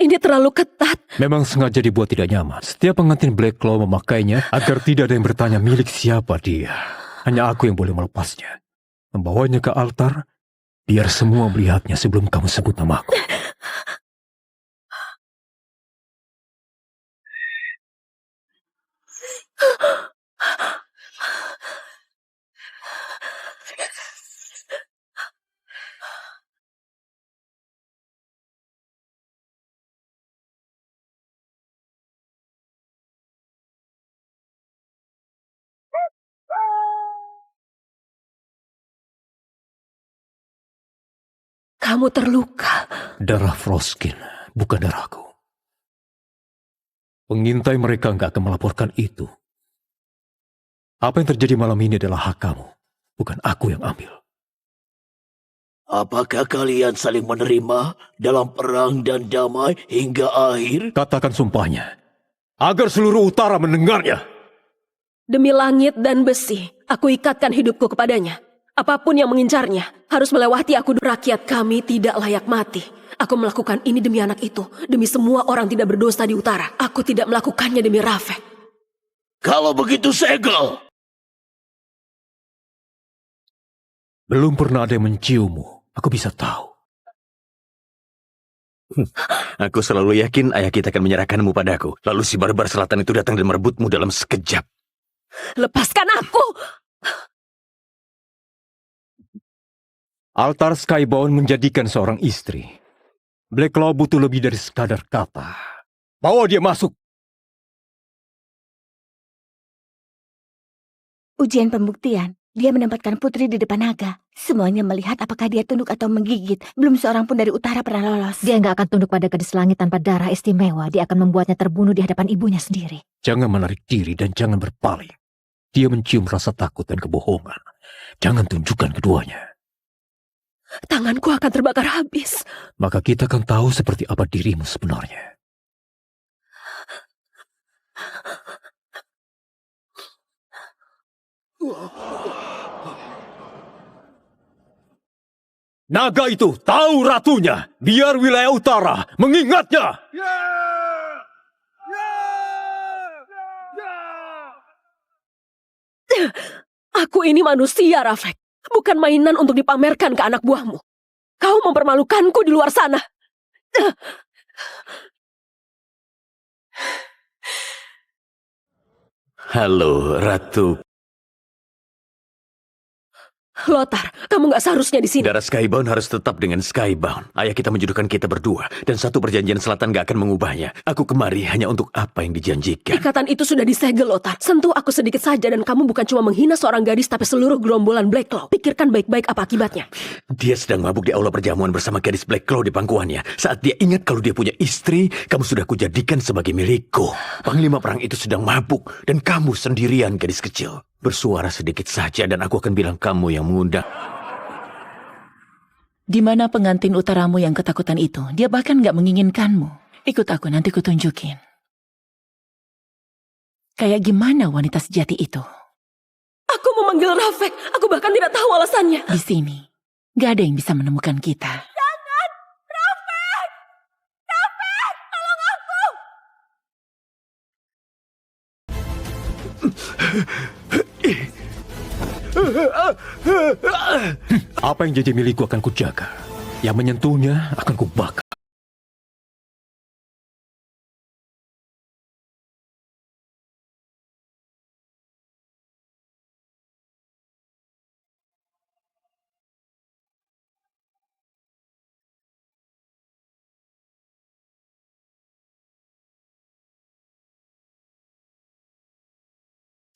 Speaker 1: Ini terlalu ketat.
Speaker 2: Memang sengaja dibuat tidak nyaman. Setiap pengantin Black Claw memakainya agar tidak ada yang bertanya milik siapa dia. Hanya aku yang boleh melepasnya. Membawanya ke altar, biar semua melihatnya sebelum kamu sebut namaku.
Speaker 1: Kamu terluka.
Speaker 2: Darah Froskin, bukan darahku. Pengintai mereka nggak akan melaporkan itu. Apa yang terjadi malam ini adalah hak kamu, bukan aku yang ambil.
Speaker 3: Apakah kalian saling menerima dalam perang dan damai hingga akhir?
Speaker 2: Katakan sumpahnya, agar seluruh utara mendengarnya.
Speaker 1: Demi langit dan besi, aku ikatkan hidupku kepadanya. Apapun yang mengincarnya, harus melewati aku. Rakyat kami tidak layak mati. Aku melakukan ini demi anak itu, demi semua orang tidak berdosa di utara. Aku tidak melakukannya demi Rafek.
Speaker 3: Kalau begitu segel.
Speaker 2: Belum pernah ada yang menciummu, aku bisa tahu.
Speaker 6: Aku selalu yakin ayah kita akan menyerahkanmu padaku. Lalu si barbar selatan itu datang dan merebutmu dalam sekejap.
Speaker 1: Lepaskan aku!
Speaker 2: Altar Skybound menjadikan seorang istri. Black Claw butuh lebih dari sekadar kata. Bawa dia masuk.
Speaker 4: Ujian pembuktian. Dia menempatkan putri di depan naga. Semuanya melihat apakah dia tunduk atau menggigit. Belum seorang pun dari utara pernah lolos.
Speaker 7: Dia nggak akan tunduk pada gadis langit tanpa darah istimewa. Dia akan membuatnya terbunuh di hadapan ibunya sendiri.
Speaker 2: Jangan menarik diri dan jangan berpaling. Dia mencium rasa takut dan kebohongan. Jangan tunjukkan keduanya.
Speaker 1: Tanganku akan terbakar habis.
Speaker 2: Maka kita akan tahu seperti apa dirimu sebenarnya. Naga itu tahu ratunya. Biar wilayah utara mengingatnya.
Speaker 1: Aku ini manusia, Rafek. Bukan mainan untuk dipamerkan ke anak buahmu. Kau mempermalukanku di luar sana.
Speaker 6: Halo, Ratu.
Speaker 1: Lothar, kamu gak seharusnya di sini.
Speaker 6: Darah Skybound harus tetap dengan Skybound. Ayah kita menjodohkan kita berdua, dan satu perjanjian selatan gak akan mengubahnya. Aku kemari hanya untuk apa yang dijanjikan.
Speaker 1: Ikatan itu sudah disegel, Lothar. Sentuh aku sedikit saja dan kamu bukan cuma menghina seorang gadis tapi seluruh gerombolan Black Claw. Pikirkan baik-baik apa akibatnya.
Speaker 6: Dia sedang mabuk di aula perjamuan bersama gadis Black Claw di pangkuannya. Saat dia ingat kalau dia punya istri, kamu sudah kujadikan sebagai milikku. Panglima perang itu sedang mabuk, dan kamu sendirian gadis kecil. Bersuara sedikit saja dan aku akan bilang kamu yang mengundang.
Speaker 8: Di mana pengantin utaramu yang ketakutan itu? Dia bahkan nggak menginginkanmu. Ikut aku, nanti kutunjukin. Kayak gimana wanita sejati itu?
Speaker 1: Aku memanggil Rafek. Aku bahkan tidak tahu alasannya.
Speaker 8: Di sini, nggak ada yang bisa menemukan kita.
Speaker 1: Jangan! Rafek! Rafek! Tolong aku!
Speaker 2: Apa yang jadi milikku akan kujaga. Yang menyentuhnya akan kubakar.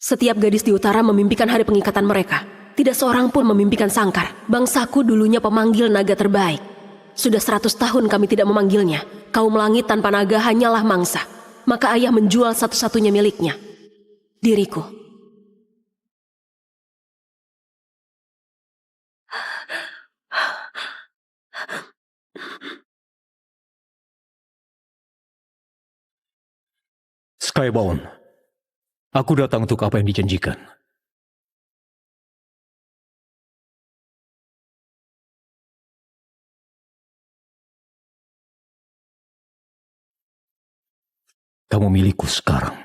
Speaker 1: Setiap gadis di utara memimpikan hari pengikatan mereka. Tidak seorang pun memimpikan sangkar. Bangsaku dulunya pemanggil naga terbaik. Sudah 100 tahun kami tidak memanggilnya. Kaum langit tanpa naga hanyalah mangsa. Maka ayah menjual satu-satunya miliknya. Diriku.
Speaker 2: Skybound, aku datang untuk apa yang dijanjikan. Kamu milikku sekarang.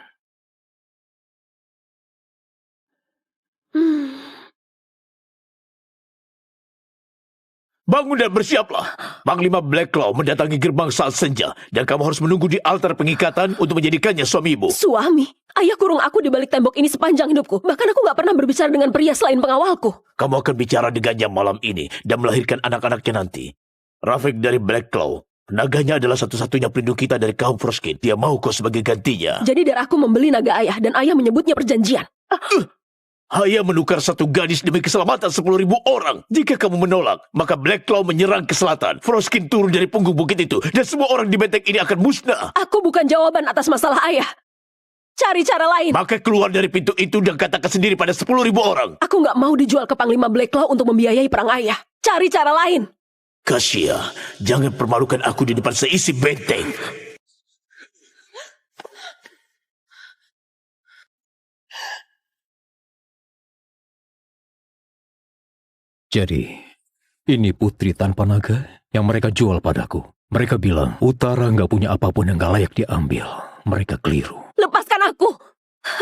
Speaker 3: Bangun dan bersiaplah. Panglima Blackclaw mendatangi gerbang saat senja. Dan kamu harus menunggu di altar pengikatan untuk menjadikannya suamimu.
Speaker 1: Suami? Ayah kurung aku di balik tembok ini sepanjang hidupku. Bahkan aku gak pernah berbicara dengan pria selain pengawalku.
Speaker 3: Kamu akan bicara dengannya malam ini dan melahirkan anak-anaknya nanti. Rafik dari Blackclaw. Naganya adalah satu-satunya pelindung kita dari kaum Froskin. Dia mau kau sebagai gantinya.
Speaker 1: Jadi darahku membeli naga ayah dan ayah menyebutnya perjanjian.
Speaker 3: Ayah menukar satu gadis demi keselamatan 10.000 orang. Jika kamu menolak, maka Blackclaw menyerang ke selatan. Froskin turun dari punggung bukit itu. Dan semua orang di benteng ini akan musnah.
Speaker 1: Aku bukan jawaban atas masalah ayah. Cari cara lain.
Speaker 3: Maka keluar dari pintu itu dan katakan sendiri pada 10.000 orang.
Speaker 1: Aku gak mau dijual ke Panglima Blackclaw untuk membiayai perang ayah. Cari cara lain.
Speaker 3: Kasia, jangan permalukan aku di depan seisi benteng.
Speaker 2: Jadi, ini putri tanpa naga yang mereka jual padaku. Mereka bilang, utara nggak punya apapun yang nggak layak diambil. Mereka keliru.
Speaker 1: Lepaskan aku.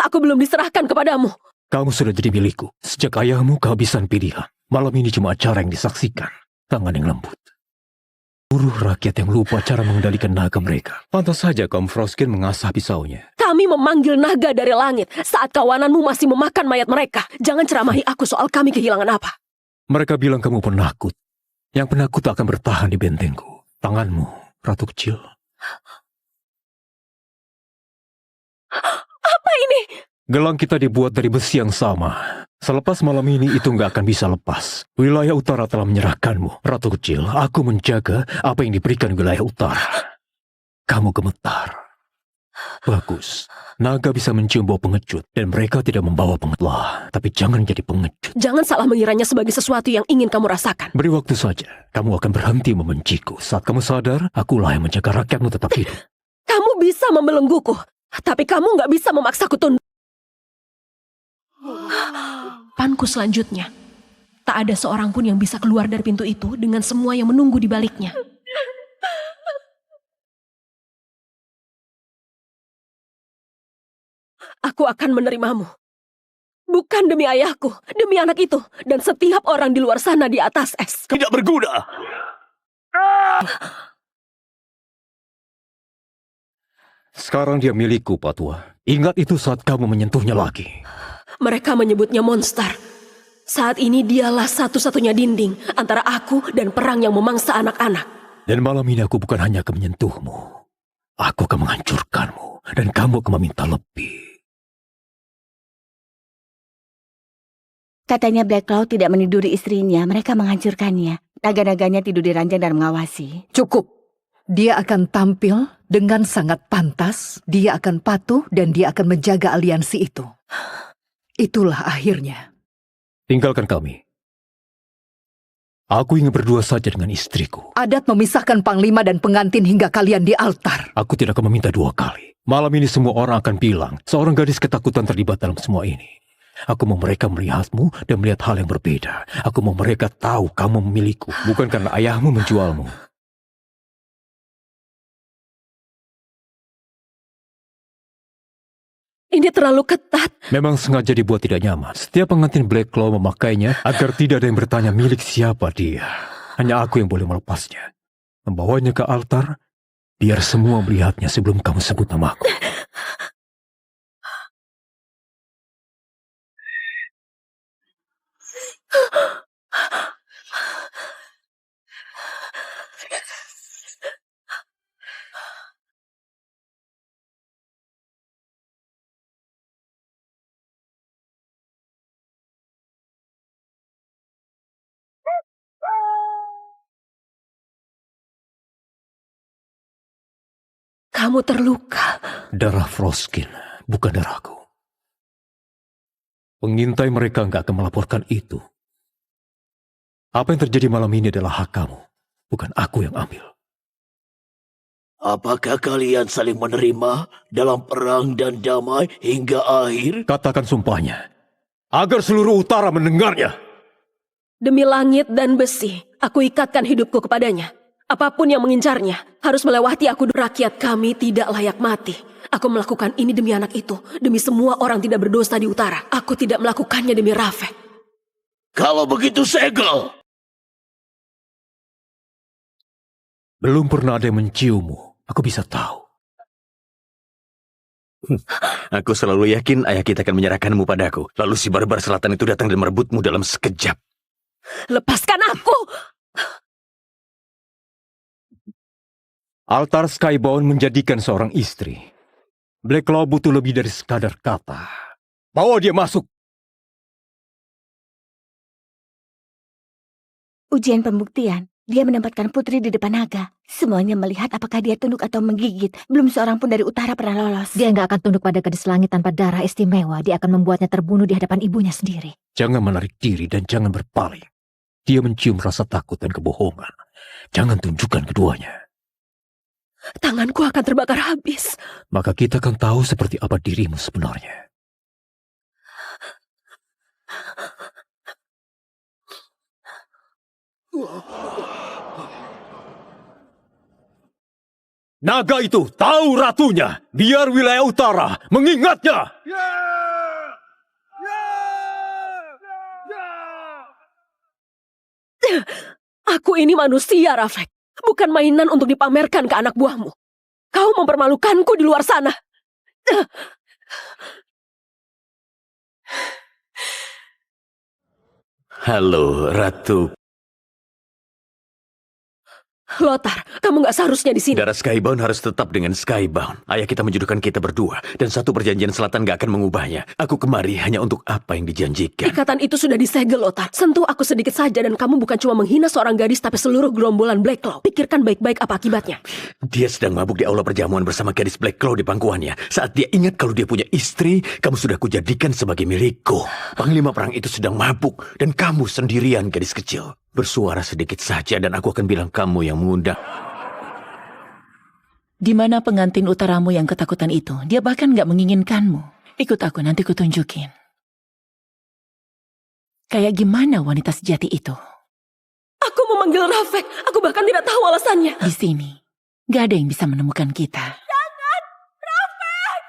Speaker 1: Aku belum diserahkan kepadamu.
Speaker 2: Kamu sudah jadi milikku. Sejak ayahmu kehabisan pilihan. Malam ini cuma acara yang disaksikan. Tangan yang lembut. Buruh rakyat yang lupa cara mengendalikan naga mereka. Pantas saja kaum Froskin mengasah pisaunya.
Speaker 1: Kami memanggil naga dari langit saat kawananmu masih memakan mayat mereka. Jangan ceramahi aku soal kami kehilangan apa.
Speaker 2: Mereka bilang kamu penakut. Yang penakut akan bertahan di bentengku. Tanganmu, Ratu Kecil.
Speaker 1: Apa ini?
Speaker 2: Gelang kita dibuat dari besi yang sama. Selepas malam ini itu nggak akan bisa lepas. Wilayah utara telah menyerahkanmu. Ratu Kecil, aku menjaga apa yang diberikan wilayah utara. Kamu gemetar. Bagus. Naga bisa mencium bau pengecut. Dan mereka tidak membawa pengetlah. Tapi jangan jadi pengecut.
Speaker 1: Jangan salah mengiranya sebagai sesuatu yang ingin kamu rasakan.
Speaker 2: Beri waktu saja. Kamu akan berhenti membenciku. Saat kamu sadar, akulah yang menjaga rakyatmu tetap hidup.
Speaker 1: Kamu bisa membelengguku. Tapi kamu nggak bisa memaksaku tunduk. Panku selanjutnya. Tak ada seorang pun yang bisa keluar dari pintu itu dengan semua yang menunggu di baliknya. Aku akan menerimamu. Bukan demi ayahku, demi anak itu, dan setiap orang di luar sana di atas es.
Speaker 3: Tidak berguna.
Speaker 2: Sekarang dia milikku, Patua. Ingat itu saat kamu menyentuhnya lagi.
Speaker 1: Mereka menyebutnya monster. Saat ini dialah satu-satunya dinding antara aku dan perang yang memangsa anak-anak.
Speaker 2: Dan malam ini aku bukan hanya akan menyentuhmu. Aku akan menghancurkanmu. Dan kamu akan meminta lebih.
Speaker 4: Katanya Blackclaw tidak meniduri istrinya, mereka menghancurkannya. Naga-naganya tidur di ranjang dan mengawasi.
Speaker 5: Cukup. Dia akan tampil dengan sangat pantas, dia akan patuh, dan dia akan menjaga aliansi itu. Itulah akhirnya.
Speaker 2: Tinggalkan kami. Aku ingin berdua saja dengan istriku.
Speaker 5: Adat memisahkan panglima dan pengantin hingga kalian di altar.
Speaker 2: Aku tidak akan meminta dua kali. Malam ini semua orang akan bilang, seorang gadis ketakutan terlibat dalam semua ini. Aku mau mereka melihatmu dan melihat hal yang berbeda. Aku mau mereka tahu kamu memiliku, bukan karena ayahmu menjualmu.
Speaker 1: Ini terlalu ketat.
Speaker 2: Memang sengaja dibuat tidak nyaman. Setiap pengantin Blackclaw memakainya agar tidak ada yang bertanya milik siapa dia. Hanya aku yang boleh melepasnya. Membawanya ke altar, biar semua melihatnya sebelum kamu sebut namaku.
Speaker 1: Kamu terluka.
Speaker 2: Darah Froskin, bukan darahku. Pengintai mereka nggak akan melaporkan itu. Apa yang terjadi malam ini adalah hak kamu, bukan aku yang ambil.
Speaker 3: Apakah kalian saling menerima dalam perang dan damai hingga akhir?
Speaker 2: Katakan sumpahnya, agar seluruh utara mendengarnya.
Speaker 1: Demi langit dan besi, aku ikatkan hidupku kepadanya. Apapun yang mengincarnya, harus melewati aku. Rakyat kami tidak layak mati. Aku melakukan ini demi anak itu, demi semua orang tidak berdosa di utara. Aku tidak melakukannya demi Rafek.
Speaker 3: Kalau begitu segel.
Speaker 2: Belum pernah ada yang menciummu. Aku bisa tahu.
Speaker 6: Aku selalu yakin ayah kita akan menyerahkanmu padaku. Lalu si barbar selatan itu datang dan merebutmu dalam sekejap.
Speaker 1: Lepaskan aku!
Speaker 2: Altar Skybound menjadikan seorang istri. Blacklaw butuh lebih dari sekadar kata. Bawa dia masuk.
Speaker 4: Ujian pembuktian. Dia menempatkan putri di depan naga. Semuanya melihat apakah dia tunduk atau menggigit. Belum seorang pun dari utara pernah lolos.
Speaker 7: Dia nggak akan tunduk pada gadis langit tanpa darah istimewa. Dia akan membuatnya terbunuh di hadapan ibunya sendiri.
Speaker 2: Jangan menarik diri dan jangan berpaling. Dia mencium rasa takut dan kebohongan. Jangan tunjukkan keduanya.
Speaker 1: Tanganku akan terbakar habis.
Speaker 2: Maka kita akan tahu seperti apa dirimu sebenarnya. Naga itu tahu ratunya. Biar wilayah utara mengingatnya.
Speaker 1: Aku ini manusia, Rafek. Bukan mainan untuk dipamerkan ke anak buahmu. Kau mempermalukanku di luar sana.
Speaker 6: Halo, Ratu.
Speaker 1: Lothar, kamu gak seharusnya di sini.
Speaker 6: Darah Skybound harus tetap dengan Skybound. Ayah kita menjodohkan kita berdua. Dan satu perjanjian selatan gak akan mengubahnya. Aku kemari hanya untuk apa yang dijanjikan.
Speaker 1: Ikatan itu sudah disegel, Lothar. Sentuh aku sedikit saja dan kamu bukan cuma menghina seorang gadis tapi seluruh gerombolan Blacklaw. Pikirkan baik-baik apa akibatnya.
Speaker 6: Dia sedang mabuk di aula perjamuan bersama gadis Blacklaw di pangkuannya. Saat dia ingat kalau dia punya istri, kamu sudah kujadikan sebagai milikku. Panglima perang itu sedang mabuk. Dan kamu sendirian, gadis kecil. Bersuara sedikit saja dan aku akan bilang kamu yang mengundang.
Speaker 8: Di mana pengantin utaramu yang ketakutan itu? Dia bahkan nggak menginginkanmu. Ikut aku, nanti kutunjukin. Kayak gimana wanita sejati itu?
Speaker 1: Aku memanggil Rafek. Aku bahkan tidak tahu alasannya.
Speaker 8: Di sini, nggak ada yang bisa menemukan kita.
Speaker 1: Jangan! Rafek!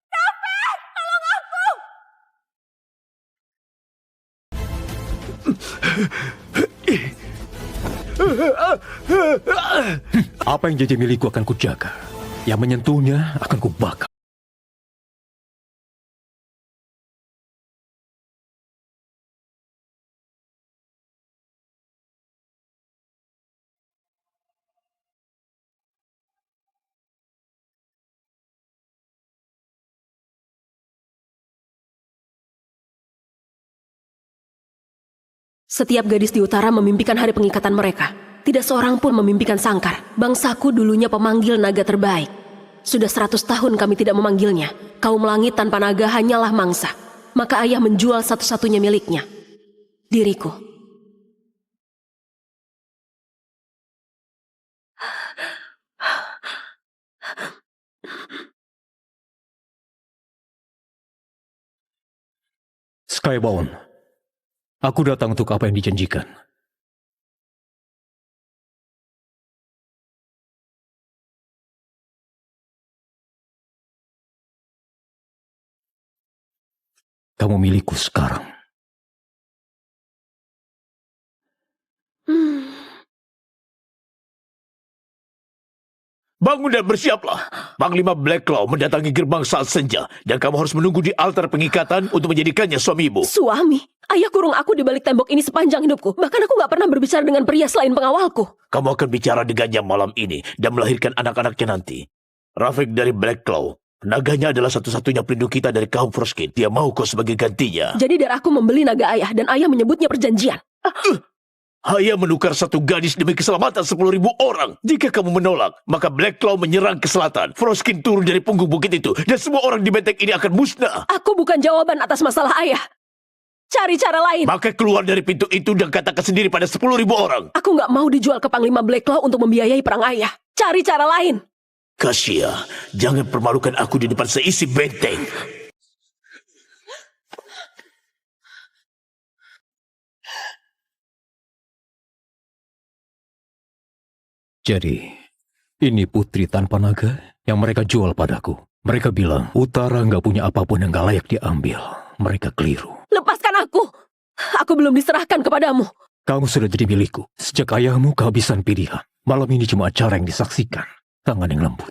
Speaker 1: Rafek! Tolong aku!
Speaker 2: Apa yang jadi milikku akan kujaga. Yang menyentuhnya akan kubakar.
Speaker 1: Setiap gadis di utara memimpikan hari pengikatan mereka. Tidak seorang pun memimpikan Sangkar. Bangsaku dulunya pemanggil naga terbaik. Sudah 100 tahun kami tidak memanggilnya. Kaum langit tanpa naga hanyalah mangsa. Maka ayah menjual satu-satunya miliknya. Diriku.
Speaker 2: Skybound. Aku datang untuk apa yang dijanjikan. Kamu milikku sekarang.
Speaker 3: Bangun dan bersiaplah. Panglima Blacklaw mendatangi gerbang saat senja. Dan kamu harus menunggu di altar pengikatan untuk menjadikannya suamimu.
Speaker 1: Suami? Ayah kurung aku di balik tembok ini sepanjang hidupku. Bahkan aku gak pernah berbicara dengan pria selain pengawalku.
Speaker 3: Kamu akan bicara dengannya malam ini dan melahirkan anak-anaknya nanti. Rafek dari Blacklaw. Naganya adalah satu-satunya pelindung kita dari kaum Froskin. Dia mau kau sebagai gantinya.
Speaker 1: Jadi darahku membeli naga ayah dan ayah menyebutnya perjanjian.
Speaker 3: Hanya menukar satu gadis demi keselamatan 10.000 orang. Jika kamu menolak, maka Black Claw menyerang ke selatan. Froskin turun dari punggung bukit itu, dan semua orang di benteng ini akan musnah.
Speaker 1: Aku bukan jawaban atas masalah ayah. Cari cara lain.
Speaker 3: Maka keluar dari pintu itu dan katakan sendiri pada 10.000 orang.
Speaker 1: Aku nggak mau dijual ke Panglima Black Claw untuk membiayai perang ayah. Cari cara lain.
Speaker 3: Kasia, jangan permalukan aku di depan seisi benteng.
Speaker 2: Jadi, ini putri tanpa naga yang mereka jual padaku. Mereka bilang, utara nggak punya apapun yang nggak layak diambil. Mereka keliru.
Speaker 1: Lepaskan aku. Aku belum diserahkan kepadamu.
Speaker 2: Kamu sudah jadi milikku. Sejak ayahmu kehabisan pilihan. Malam ini cuma acara yang disaksikan. Tangan yang lembut.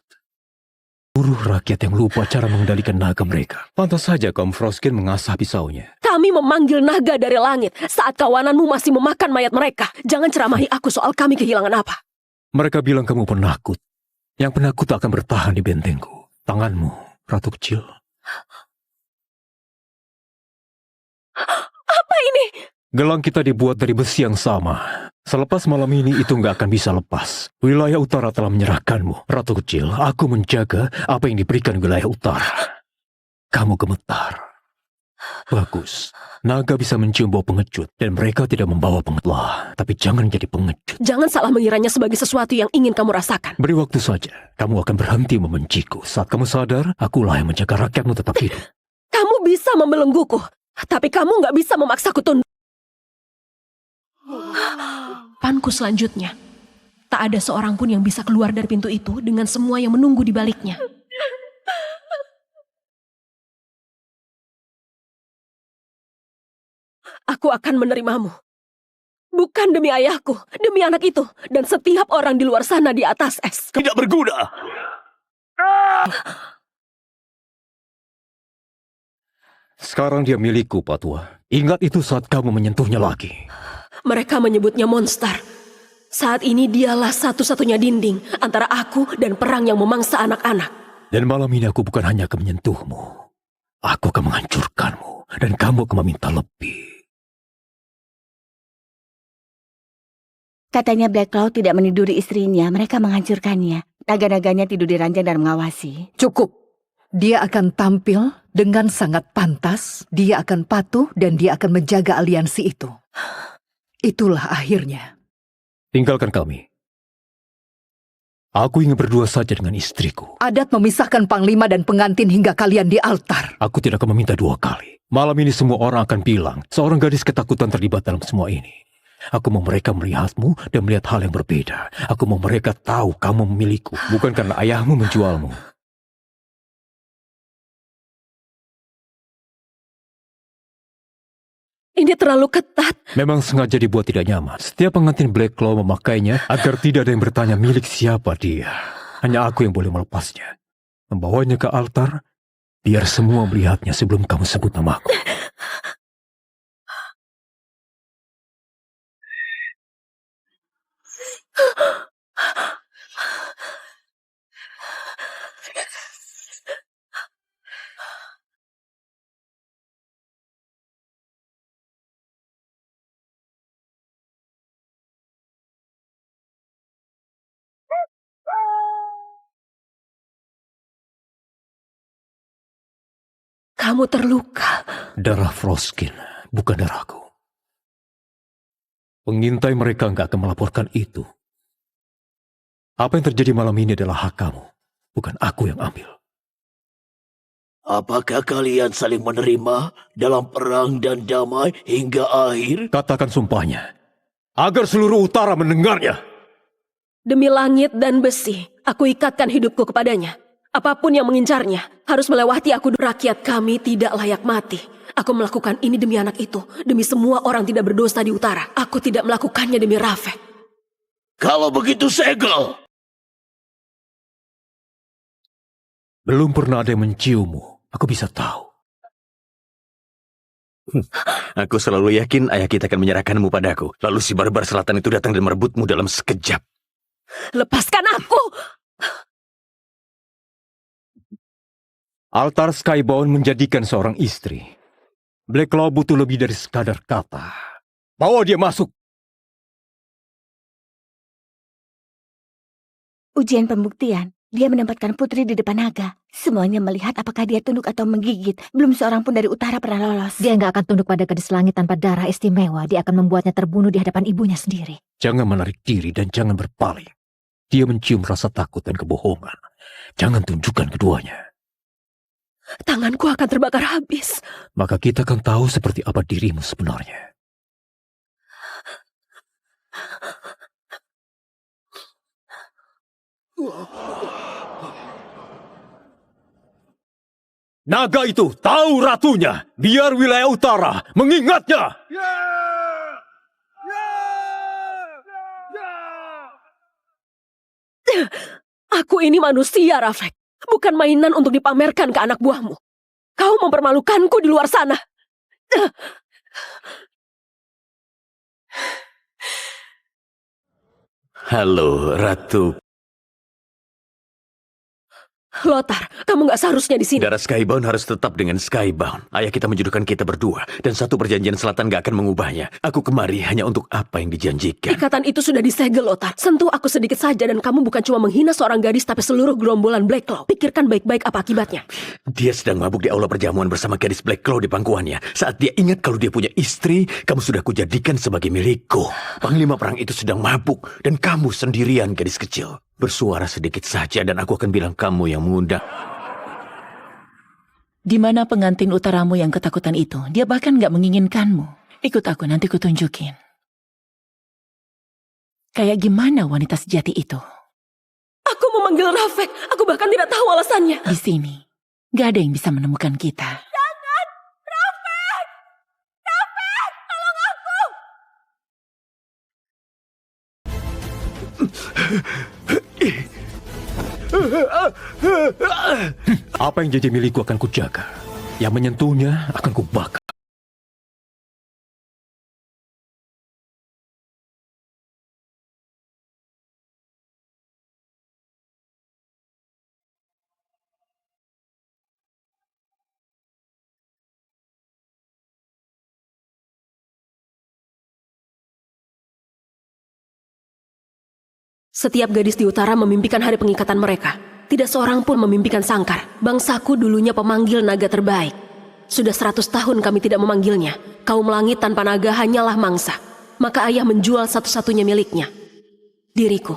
Speaker 2: Buruh rakyat yang lupa cara mengendalikan naga mereka. Pantas saja kaum Froskin mengasah pisaunya.
Speaker 1: Kami memanggil naga dari langit saat kawananmu masih memakan mayat mereka. Jangan ceramahi aku soal kami kehilangan apa.
Speaker 2: Mereka bilang kamu penakut. Yang penakut akan bertahan di bentengku. Tanganmu, Ratu Kecil.
Speaker 1: Apa ini?
Speaker 2: Gelang kita dibuat dari besi yang sama. Selepas malam ini itu nggak akan bisa lepas. Wilayah utara telah menyerahkanmu. Ratu Kecil, aku menjaga apa yang diberikan wilayah utara. Kamu gemetar. Bagus. Naga bisa mencium bau pengecut. Dan mereka tidak membawa pengecut. Tapi jangan jadi pengecut.
Speaker 1: Jangan salah mengiranya sebagai sesuatu yang ingin kamu rasakan.
Speaker 2: Beri waktu saja. Kamu akan berhenti membenciku. Saat kamu sadar, akulah yang menjaga rakyatmu tetap hidup.
Speaker 1: Kamu bisa membelengguku. Tapi kamu nggak bisa memaksaku tunduk. Panku selanjutnya. Tak ada seorang pun yang bisa keluar dari pintu itu dengan semua yang menunggu di baliknya. Aku akan menerimamu. Bukan demi ayahku, demi anak itu, dan setiap orang di luar sana di atas es.
Speaker 3: Tidak berguna.
Speaker 2: Sekarang dia milikku, Patua. Ingat itu saat kamu menyentuhnya lagi.
Speaker 1: Mereka menyebutnya monster. Saat ini dialah satu-satunya dinding antara aku dan perang yang memangsa anak-anak.
Speaker 2: Dan malam ini aku bukan hanya akan menyentuhmu. Aku akan menghancurkanmu. Dan kamu akan meminta lebih.
Speaker 4: Katanya Black Claw tidak meniduri istrinya, mereka menghancurkannya. Naga-naganya tidur di ranjang dan mengawasi.
Speaker 5: Cukup. Dia akan tampil dengan sangat pantas, dia akan patuh dan dia akan menjaga aliansi itu. Itulah akhirnya.
Speaker 2: Tinggalkan kami. Aku ingin berdua saja dengan istriku.
Speaker 5: Adat memisahkan panglima dan pengantin hingga kalian di altar.
Speaker 2: Aku tidak akan meminta dua kali. Malam ini semua orang akan bilang, seorang gadis ketakutan terlibat dalam semua ini. Aku mau mereka melihatmu dan melihat hal yang berbeda. Aku mau mereka tahu kamu memiliku, bukan karena ayahmu menjualmu.
Speaker 1: Ini terlalu ketat.
Speaker 2: Memang sengaja dibuat tidak nyaman. Setiap pengantin Black Claw memakainya agar tidak ada yang bertanya milik siapa dia. Hanya aku yang boleh melepasnya. Membawanya ke altar, biar semua melihatnya sebelum kamu sebut namaku.
Speaker 1: Kamu terluka.
Speaker 2: Darah Froskin, bukan darahku. Pengintai mereka nggak akan melaporkan itu. Apa yang terjadi malam ini adalah hak kamu, bukan aku yang ambil.
Speaker 3: Apakah kalian saling menerima dalam perang dan damai hingga akhir?
Speaker 2: Katakan sumpahnya, agar seluruh utara mendengarnya.
Speaker 1: Demi langit dan besi, aku ikatkan hidupku kepadanya. Apapun yang mengincarnya, harus melewati aku. Rakyat kami tidak layak mati. Aku melakukan ini demi anak itu, demi semua orang tidak berdosa di utara. Aku tidak melakukannya demi Rafek.
Speaker 3: Kalau begitu segel.
Speaker 2: Belum pernah ada yang menciummu, aku bisa tahu.
Speaker 6: Aku selalu yakin ayah kita akan menyerahkanmu padaku. Lalu si barbar selatan itu datang dan merebutmu dalam sekejap.
Speaker 1: Lepaskan aku!
Speaker 2: Altar Skybound menjadikan seorang istri. Black Claw butuh lebih dari sekadar kata. Bawa dia masuk.
Speaker 4: Ujian pembuktian. Dia menempatkan putri di depan naga. Semuanya melihat apakah dia tunduk atau menggigit. Belum seorang pun dari utara pernah lolos.
Speaker 7: Dia nggak akan tunduk pada gadis langit tanpa darah istimewa. Dia akan membuatnya terbunuh di hadapan ibunya sendiri.
Speaker 2: Jangan menarik diri dan jangan berpaling. Dia mencium rasa takut dan kebohongan. Jangan tunjukkan keduanya.
Speaker 1: Tanganku akan terbakar habis.
Speaker 2: Maka kita akan tahu seperti apa dirimu sebenarnya. Naga itu tahu ratunya. Biar wilayah utara mengingatnya.
Speaker 1: Aku ini manusia, Rafek. Bukan mainan untuk dipamerkan ke anak buahmu. Kau mempermalukanku di luar sana.
Speaker 6: Halo, Ratu.
Speaker 1: Lothar, kamu gak seharusnya di sini.
Speaker 6: Darah Skybound harus tetap dengan Skybound. Ayah kita menjodohkan kita berdua, dan satu perjanjian selatan gak akan mengubahnya. Aku kemari hanya untuk apa yang dijanjikan.
Speaker 1: Ikatan itu sudah disegel, Lothar. Sentuh aku sedikit saja dan kamu bukan cuma menghina seorang gadis tapi seluruh gerombolan Blackclaw. Pikirkan baik-baik apa akibatnya.
Speaker 6: Dia sedang mabuk di aula perjamuan bersama gadis Blackclaw di pangkuannya. Saat dia ingat kalau dia punya istri, kamu sudah kujadikan sebagai milikku. Panglima perang itu sedang mabuk, dan kamu sendirian gadis kecil. Bersuara sedikit saja dan aku akan bilang kamu yang mengundang.
Speaker 8: Di mana pengantin utaramu yang ketakutan itu? Dia bahkan nggak menginginkanmu. Ikut aku, nanti kutunjukin. Kayak gimana wanita sejati itu?
Speaker 1: Aku memanggil Rafek. Aku bahkan tidak tahu alasannya.
Speaker 8: Di sini, nggak ada yang bisa menemukan kita.
Speaker 1: Jangan! Rafek! Rafek! Tolong aku!
Speaker 2: Apa yang jadi milikku akan kujaga. Yang menyentuhnya akan kubakar.
Speaker 1: Setiap gadis di utara memimpikan hari pengikatan mereka. Tidak seorang pun memimpikan Sangkar. Bangsaku dulunya pemanggil naga terbaik. Sudah 100 tahun kami tidak memanggilnya. Kaum langit tanpa naga hanyalah mangsa. Maka ayah menjual satu-satunya miliknya. Diriku.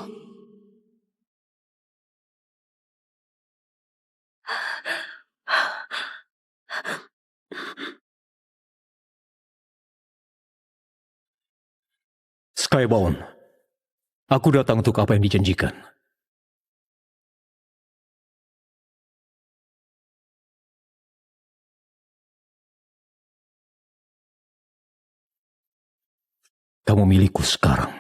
Speaker 2: Skybound. Aku datang untuk apa yang dijanjikan. Kamu milikku sekarang.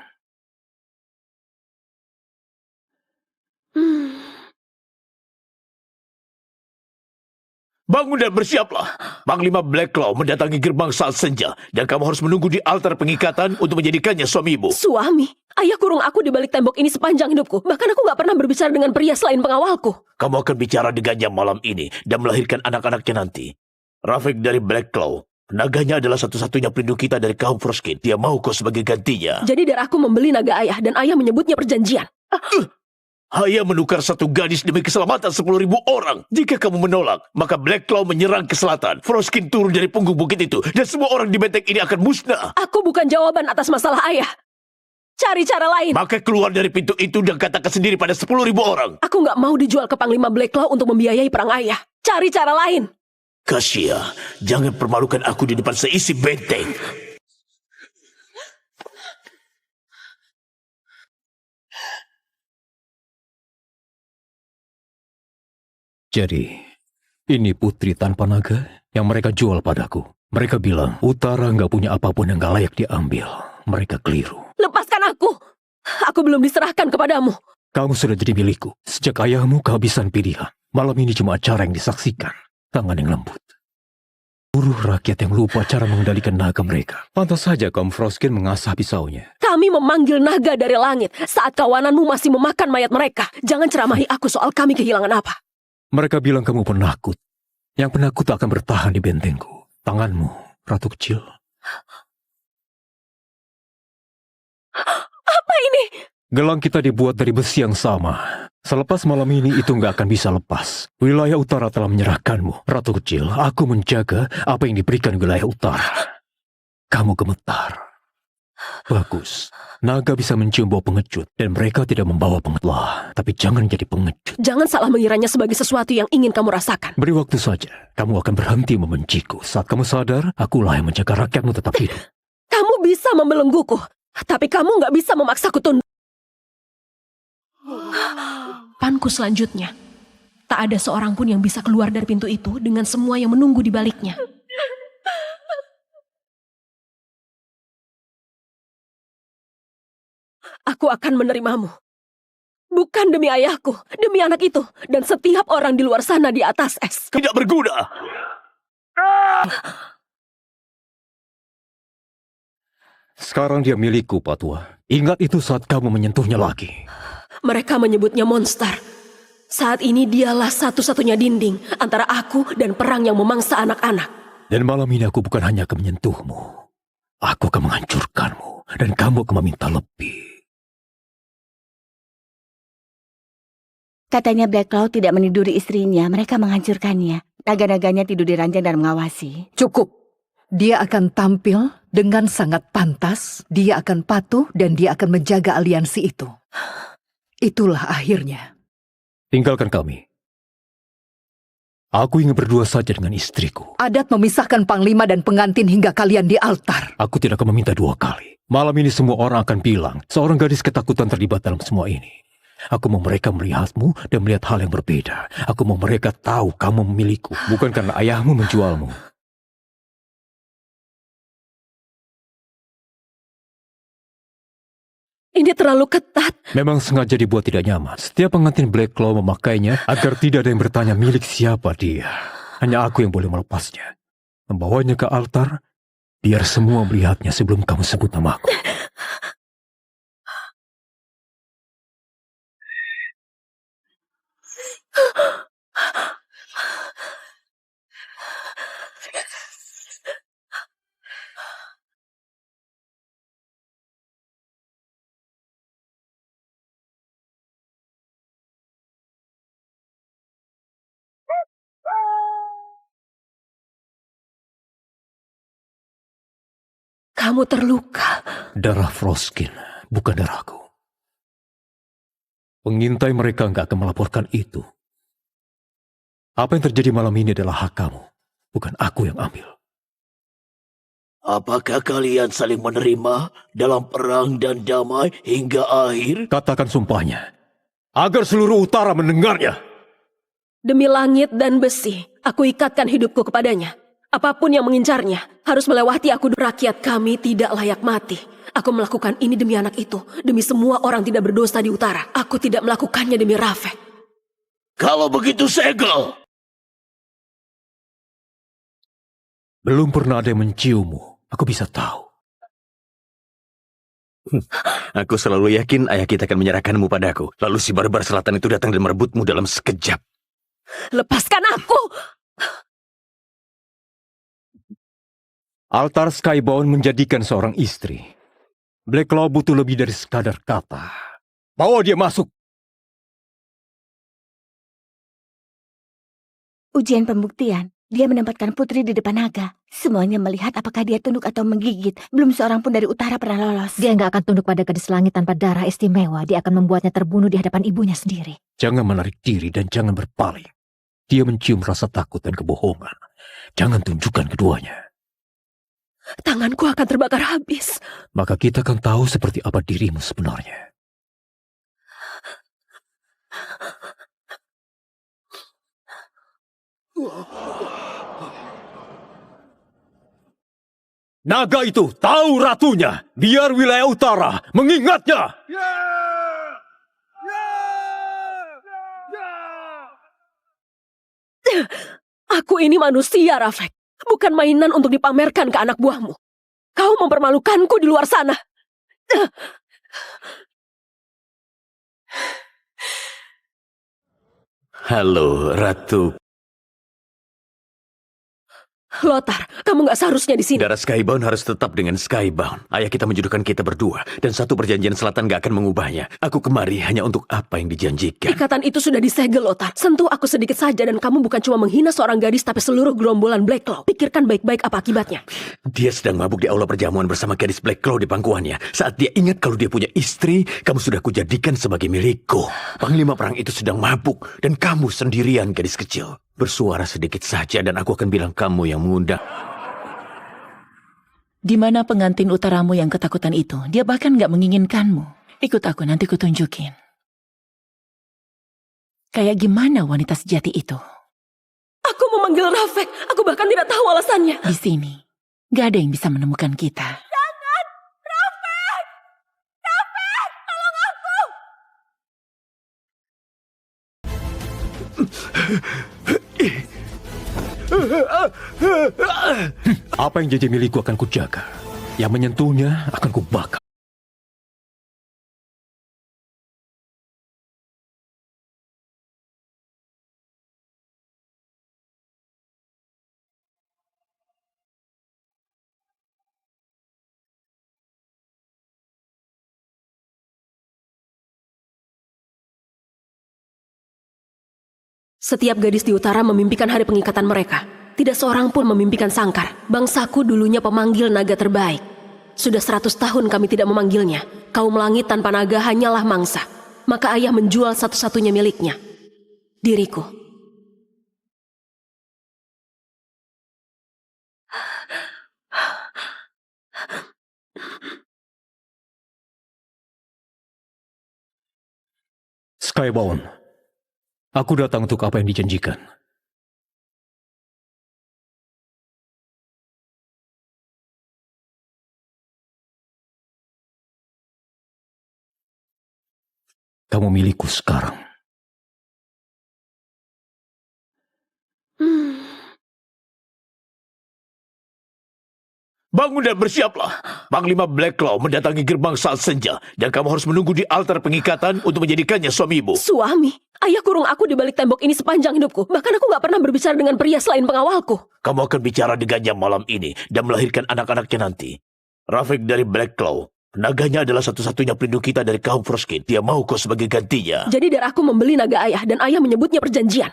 Speaker 3: Bangun dan bersiaplah. Panglima Blackclaw mendatangi gerbang saat senja. Dan kamu harus menunggu di altar pengikatan untuk menjadikannya suamimu.
Speaker 1: Suami? Ayah kurung aku di balik tembok ini sepanjang hidupku. Bahkan aku gak pernah berbicara dengan pria selain pengawalku.
Speaker 3: Kamu akan bicara dengannya malam ini dan melahirkan anak-anaknya nanti. Rafik dari Blackclaw. Naganya adalah satu-satunya pelindung kita dari kaum Froskin. Dia mau kau sebagai gantinya.
Speaker 1: Jadi darahku membeli naga ayah dan ayah menyebutnya perjanjian.
Speaker 3: Ayah menukar satu gadis demi keselamatan 10.000 orang. Jika kamu menolak, maka Blackclaw menyerang ke selatan. Froskin turun dari punggung bukit itu, dan semua orang di benteng ini akan musnah.
Speaker 1: Aku bukan jawaban atas masalah ayah. Cari cara lain.
Speaker 3: Maka keluar dari pintu itu dan katakan sendiri pada 10.000 orang.
Speaker 1: Aku gak mau dijual ke Panglima Blackclaw untuk membiayai perang ayah. Cari cara lain.
Speaker 3: Kasia, jangan permalukan aku di depan seisi benteng.
Speaker 2: Jadi, ini putri tanpa naga yang mereka jual padaku. Mereka bilang, utara nggak punya apapun yang nggak layak diambil. Mereka keliru.
Speaker 1: Lepaskan aku. Aku belum diserahkan kepadamu.
Speaker 2: Kamu sudah jadi milikku. Sejak ayahmu kehabisan pilihan. Malam ini cuma acara yang disaksikan. Tangan yang lembut. Seluruh rakyat yang lupa cara mengendalikan naga mereka. Pantas saja kaum Froskin mengasah pisaunya.
Speaker 1: Kami memanggil naga dari langit saat kawananmu masih memakan mayat mereka. Jangan ceramahi aku soal kami kehilangan apa.
Speaker 2: Mereka bilang kamu penakut. Yang penakut akan bertahan di bentengku. Tanganmu, ratu kecil.
Speaker 1: Apa ini?
Speaker 2: Gelang kita dibuat dari besi yang sama. Selepas malam ini itu nggak akan bisa lepas. Wilayah utara telah menyerahkanmu. Ratu kecil, aku menjaga apa yang diberikan wilayah utara. Kamu gemetar. Bagus. Naga bisa mencium bau pengecut dan mereka tidak membawa pengetlah. Tapi jangan jadi pengecut.
Speaker 1: Jangan salah mengiranya sebagai sesuatu yang ingin kamu rasakan.
Speaker 2: Beri waktu saja. Kamu akan berhenti membenciku. Saat kamu sadar, akulah yang menjaga rakyatmu tetap hidup.
Speaker 1: Kamu bisa membelengguku, tapi kamu nggak bisa memaksaku tunduk. Panku selanjutnya. Tak ada seorang pun yang bisa keluar dari pintu itu dengan semua yang menunggu di baliknya. Aku akan menerimamu. Bukan demi ayahku, demi anak itu, dan setiap orang di luar sana di atas es.
Speaker 3: Tidak berguna.
Speaker 2: Sekarang dia milikku, Patua. Ingat itu saat kamu menyentuhnya lagi.
Speaker 1: Mereka menyebutnya monster. Saat ini dialah satu-satunya dinding antara aku dan perang yang memangsa anak-anak.
Speaker 2: Dan malam ini aku bukan hanya akan menyentuhmu. Aku akan menghancurkanmu. Dan kamu akan meminta lebih.
Speaker 4: Katanya Black Cloud tidak meniduri istrinya, mereka menghancurkannya. Naga-naganya tidur di ranjang dan mengawasi.
Speaker 5: Cukup. Dia akan tampil dengan sangat pantas, dia akan patuh, dan dia akan menjaga aliansi itu. Itulah akhirnya.
Speaker 2: Tinggalkan kami. Aku ingin berdua saja dengan istriku.
Speaker 5: Adat memisahkan panglima dan pengantin hingga kalian di altar.
Speaker 2: Aku tidak akan meminta dua kali. Malam ini semua orang akan bilang, seorang gadis ketakutan terlibat dalam semua ini. Aku mau mereka melihatmu dan melihat hal yang berbeda. Aku mau mereka tahu kamu memiliku, bukan karena ayahmu menjualmu.
Speaker 1: Ini terlalu ketat.
Speaker 2: Memang sengaja dibuat tidak nyaman. Setiap pengantin Black Claw memakainya agar tidak ada yang bertanya milik siapa dia. Hanya aku yang boleh melepasnya. Membawanya ke altar, biar semua melihatnya sebelum kamu sebut namaku.
Speaker 1: Kamu terluka.
Speaker 2: Darah Frostkin, bukan darahku. Pengintai mereka nggak akan melaporkan itu. Apa yang terjadi malam ini adalah hak kamu, bukan aku yang ambil.
Speaker 3: Apakah kalian saling menerima dalam perang dan damai hingga akhir?
Speaker 2: Katakan sumpahnya, agar seluruh utara mendengarnya.
Speaker 1: Demi langit dan besi, aku ikatkan hidupku kepadanya. Apapun yang mengincarnya, harus melewati aku. Rakyat kami tidak layak mati. Aku melakukan ini demi anak itu, demi semua orang tidak berdosa di utara. Aku tidak melakukannya demi Rafek.
Speaker 3: Kalau begitu segel.
Speaker 2: Belum pernah ada yang menciummu, aku bisa tahu.
Speaker 6: Aku selalu yakin ayah kita akan menyerahkanmu padaku. Lalu si barbar selatan itu datang dan merebutmu dalam sekejap.
Speaker 1: Lepaskan aku!
Speaker 2: Altar Skybound menjadikan seorang istri. Black Claw butuh lebih dari sekadar kata. Bawa dia masuk.
Speaker 4: Ujian pembuktian. Dia menempatkan putri di depan naga. Semuanya melihat apakah dia tunduk atau menggigit. Belum seorang pun dari utara pernah lolos.
Speaker 7: Dia nggak akan tunduk pada gadis langit tanpa darah istimewa. Dia akan membuatnya terbunuh di hadapan ibunya sendiri.
Speaker 2: Jangan menarik diri dan jangan berpaling. Dia mencium rasa takut dan kebohongan. Jangan tunjukkan keduanya.
Speaker 1: Tanganku akan terbakar habis.
Speaker 2: Maka kita akan tahu seperti apa dirimu sebenarnya. Naga itu tahu ratunya. Biar wilayah utara mengingatnya.
Speaker 1: Aku ini manusia, Rafek. Bukan mainan untuk dipamerkan ke anak buahmu. Kau mempermalukanku di luar sana.
Speaker 6: Halo, Ratu.
Speaker 1: Lothar, kamu nggak seharusnya di sini.
Speaker 6: Darah Skybound harus tetap dengan Skybound. Ayah kita menjodohkan kita berdua, dan satu perjanjian selatan gak akan mengubahnya. Aku kemari hanya untuk apa yang dijanjikan.
Speaker 1: Ikatan itu sudah disegel, Lothar. Sentuh aku sedikit saja dan kamu bukan cuma menghina seorang gadis tapi seluruh gerombolan Blackclaw. Pikirkan baik-baik apa akibatnya.
Speaker 6: Dia sedang mabuk di aula perjamuan bersama gadis Blackclaw di pangkuannya. Saat dia ingat kalau dia punya istri, kamu sudah kujadikan sebagai milikku. Panglima perang itu sedang mabuk, dan kamu sendirian gadis kecil. Bersuara sedikit saja dan aku akan bilang kamu yang muda.
Speaker 8: Di mana pengantin utaramu yang ketakutan itu? Dia bahkan nggak menginginkanmu. Ikut aku, nanti kutunjukin. Kayak gimana wanita sejati itu?
Speaker 1: Aku memanggil Rafek. Aku bahkan tidak tahu alasannya.
Speaker 8: Di sini, nggak ada yang bisa menemukan kita.
Speaker 1: Jangan! Rafek! Rafek! Tolong aku!
Speaker 2: Apa yang jadi milikku akan kujaga. Yang menyentuhnya akan kubakar.
Speaker 1: Setiap gadis di utara memimpikan hari pengikatan mereka. Tidak seorang pun memimpikan Sangkar. Bangsaku dulunya pemanggil naga terbaik. Sudah 100 tahun kami tidak memanggilnya. Kaum langit tanpa naga hanyalah mangsa. Maka ayah menjual satu-satunya miliknya. Diriku.
Speaker 2: Skybound. Aku datang untuk apa yang dijanjikan. Kamu milikku sekarang.
Speaker 3: Bangun dan bersiaplah. Panglima Blackclaw mendatangi gerbang saat senja. Dan kamu harus menunggu di altar pengikatan untuk menjadikannya suamimu.
Speaker 1: Suami? Ayah kurung aku di balik tembok ini sepanjang hidupku. Bahkan aku gak pernah berbicara dengan pria selain pengawalku.
Speaker 3: Kamu akan bicara dengannya malam ini dan melahirkan anak-anaknya nanti. Rafik dari Blackclaw. Naganya adalah satu-satunya pelindung kita dari kaum Froskin. Dia mau kau sebagai gantinya.
Speaker 1: Jadi darahku membeli naga ayah dan ayah menyebutnya perjanjian.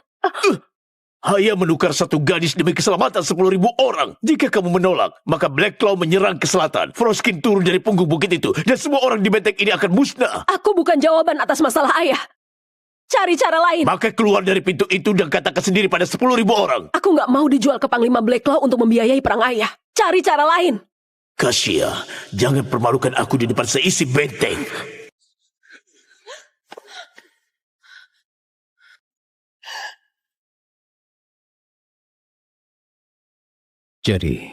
Speaker 3: Ayah menukar satu gadis demi keselamatan 10.000 orang. Jika kamu menolak, maka Blackclaw menyerang ke selatan. Froskin turun dari punggung bukit itu, dan semua orang di benteng ini akan musnah.
Speaker 1: Aku bukan jawaban atas masalah ayah. Cari cara lain.
Speaker 3: Maka keluar dari pintu itu dan katakan sendiri pada 10.000 orang.
Speaker 1: Aku gak mau dijual ke Panglima Blackclaw untuk membiayai perang ayah. Cari cara lain.
Speaker 3: Kasia, jangan permalukan aku di depan seisi benteng.
Speaker 2: Jadi,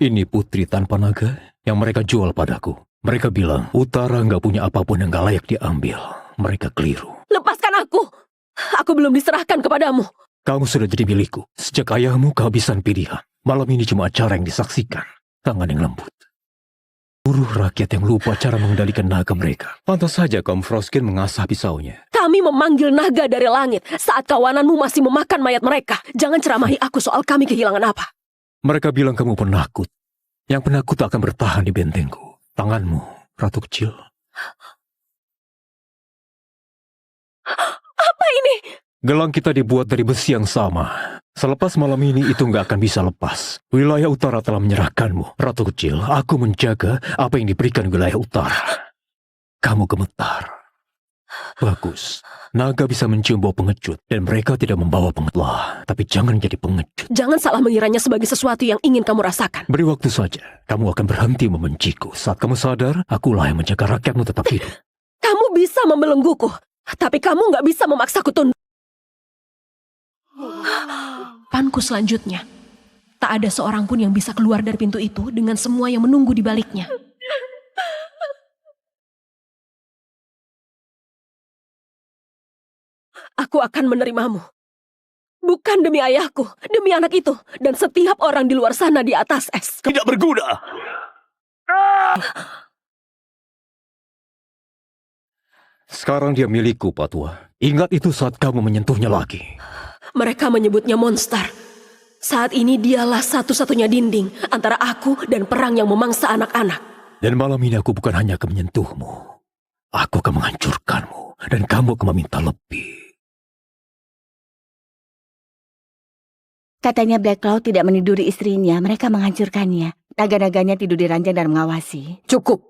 Speaker 2: ini putri tanpa naga yang mereka jual padaku. Mereka bilang, utara nggak punya apapun yang nggak layak diambil. Mereka keliru.
Speaker 1: Lepaskan aku. Aku belum diserahkan kepadamu.
Speaker 2: Kamu sudah jadi milikku. Sejak ayahmu kehabisan pilihan. Malam ini cuma acara yang disaksikan. Tangan yang lembut. Buruh rakyat yang lupa cara mengendalikan naga mereka. Pantas saja kaum Froskin mengasah pisaunya.
Speaker 1: Kami memanggil naga dari langit saat kawananmu masih memakan mayat mereka. Jangan ceramahi aku soal kami kehilangan apa.
Speaker 2: Mereka bilang kamu penakut. Yang penakut akan bertahan di bentengku. Tanganmu, ratu kecil.
Speaker 1: Apa ini?
Speaker 2: Gelang kita dibuat dari besi yang sama. Selepas malam ini itu nggak akan bisa lepas. Wilayah utara telah menyerahkanmu. Ratu kecil, aku menjaga apa yang diberikan wilayah utara. Kamu gemetar. Bagus. Naga bisa mencium bau pengecut. Dan mereka tidak membawa pengecut. Tapi jangan jadi pengecut.
Speaker 1: Jangan salah mengiranya sebagai sesuatu yang ingin kamu rasakan.
Speaker 2: Beri waktu saja. Kamu akan berhenti membenciku. Saat kamu sadar, akulah yang menjaga rakyatmu tetap hidup.
Speaker 1: Kamu bisa membelengguku. Tapi kamu nggak bisa memaksaku tunduk. Panku selanjutnya. Tak ada seorang pun yang bisa keluar dari pintu itu dengan semua yang menunggu di baliknya. Aku akan menerimamu. Bukan demi ayahku, demi anak itu, dan setiap orang di luar sana di atas es.
Speaker 3: Tidak berguna.
Speaker 2: Sekarang dia milikku, Patua. Ingat itu saat kamu menyentuhnya lagi.
Speaker 1: Mereka menyebutnya monster. Saat ini dialah satu-satunya dinding antara aku dan perang yang memangsa anak-anak.
Speaker 2: Dan malam ini aku bukan hanya akan menyentuhmu. Aku akan menghancurkanmu. Dan kamu akan meminta lebih.
Speaker 4: Katanya Black Claw tidak meniduri istrinya, mereka menghancurkannya. Naga-naganya tidur di ranjang dan mengawasi.
Speaker 5: Cukup.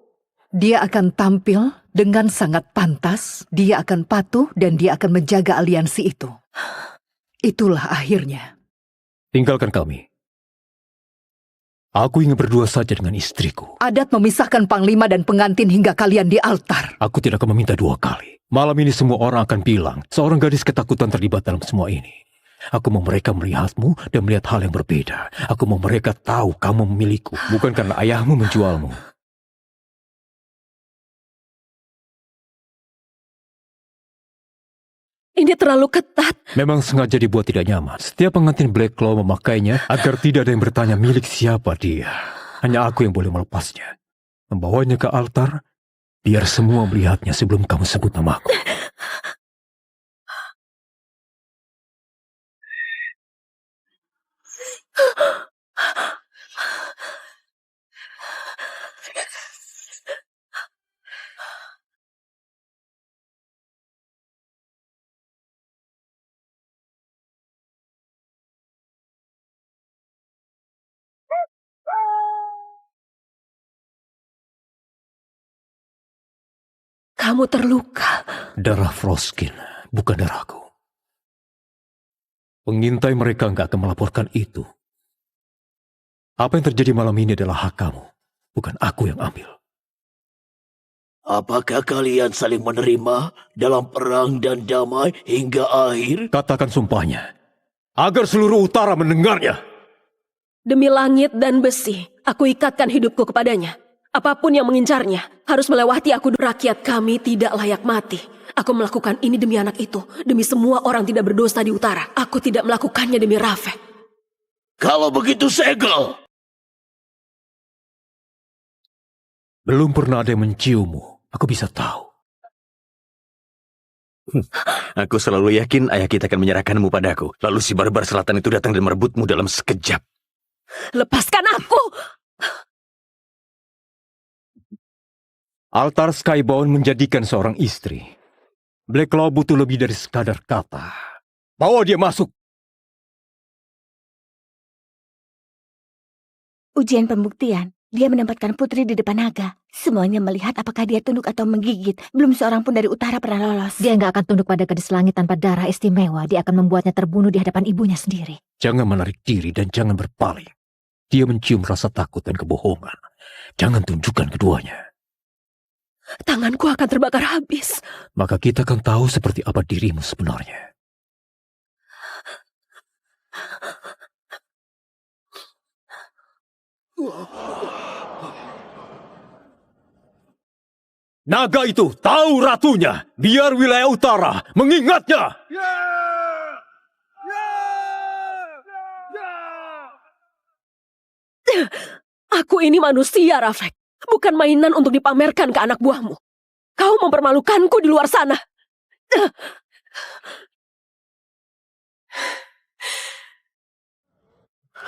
Speaker 5: Dia akan tampil dengan sangat pantas, dia akan patuh dan dia akan menjaga aliansi itu. Itulah akhirnya.
Speaker 2: Tinggalkan kami. Aku ingin berdua saja dengan istriku.
Speaker 5: Adat memisahkan panglima dan pengantin hingga kalian di altar.
Speaker 2: Aku tidak akan meminta dua kali. Malam ini semua orang akan bilang, seorang gadis ketakutan terlibat dalam semua ini. Aku mau mereka melihatmu dan melihat hal yang berbeda. Aku mau mereka tahu kamu memiliku, bukan karena ayahmu menjualmu.
Speaker 1: Ini terlalu ketat.
Speaker 2: Memang sengaja dibuat tidak nyaman. Setiap pengantin Black Claw memakainya agar tidak ada yang bertanya milik siapa dia. Hanya aku yang boleh melepasnya. Membawanya ke altar, biar semua melihatnya sebelum kamu sebut namaku.
Speaker 1: Kamu terluka.
Speaker 2: Darah Froskin, bukan darahku. Pengintai mereka nggak akan melaporkan itu. Apa yang terjadi malam ini adalah hak kamu, bukan aku yang ambil.
Speaker 3: Apakah kalian saling menerima dalam perang dan damai hingga akhir?
Speaker 2: Katakan sumpahnya, agar seluruh utara mendengarnya.
Speaker 1: Demi langit dan besi, aku ikatkan hidupku kepadanya. Apapun yang mengincarnya, harus melewati aku. Rakyat kami tidak layak mati. Aku melakukan ini demi anak itu, demi semua orang tidak berdosa di utara. Aku tidak melakukannya demi Rafek.
Speaker 3: Kalau begitu segel.
Speaker 2: Belum pernah ada yang menciummu, aku bisa tahu.
Speaker 6: Aku selalu yakin ayah kita akan menyerahkanmu padaku. Lalu si barbar selatan itu datang dan merebutmu dalam sekejap.
Speaker 1: Lepaskan aku!
Speaker 2: Altar Skybound menjadikan seorang istri. Black Claw butuh lebih dari sekadar kata. Bawa dia masuk.
Speaker 4: Ujian pembuktian. Dia menempatkan putri di depan naga. Semuanya melihat apakah dia tunduk atau menggigit. Belum seorang pun dari utara pernah lolos.
Speaker 7: Dia nggak akan tunduk pada gadis langit tanpa darah istimewa. Dia akan membuatnya terbunuh di hadapan ibunya sendiri.
Speaker 2: Jangan menarik diri dan jangan berpaling. Dia mencium rasa takut dan kebohongan. Jangan tunjukkan keduanya.
Speaker 1: Tanganku akan terbakar habis.
Speaker 2: Maka kita akan tahu seperti apa dirimu sebenarnya. Naga itu tahu ratunya. Biar wilayah utara mengingatnya.
Speaker 1: Aku ini manusia, Rafek. Bukan mainan untuk dipamerkan ke anak buahmu. Kau mempermalukanku di luar sana.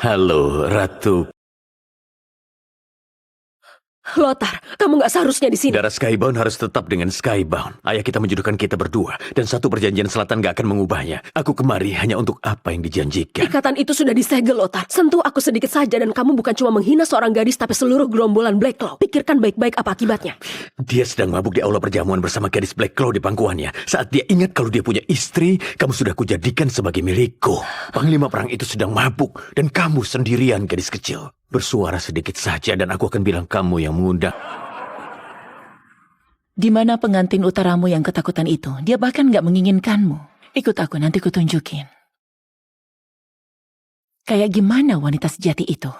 Speaker 6: Halo, Ratu.
Speaker 1: Lothar, kamu gak seharusnya di sini.
Speaker 6: Darah Skybound harus tetap dengan Skybound. Ayah kita menjodohkan kita berdua, dan satu perjanjian selatan gak akan mengubahnya. Aku kemari hanya untuk apa yang dijanjikan.
Speaker 1: Ikatan itu sudah disegel, Lothar. Sentuh aku sedikit saja dan kamu bukan cuma menghina seorang gadis tapi seluruh gerombolan Black Claw. Pikirkan baik-baik apa akibatnya.
Speaker 6: Dia sedang mabuk di aula perjamuan bersama gadis Black Claw di pangkuannya. Saat dia ingat kalau dia punya istri, kamu sudah kujadikan sebagai milikku. Panglima perang itu sedang mabuk, dan kamu sendirian gadis kecil. Bersuara sedikit saja dan aku akan bilang kamu yang mengundang.
Speaker 8: Di mana pengantin utaramu yang ketakutan itu? Dia bahkan nggak menginginkanmu. Ikut aku, nanti kutunjukin. Kayak gimana wanita sejati itu?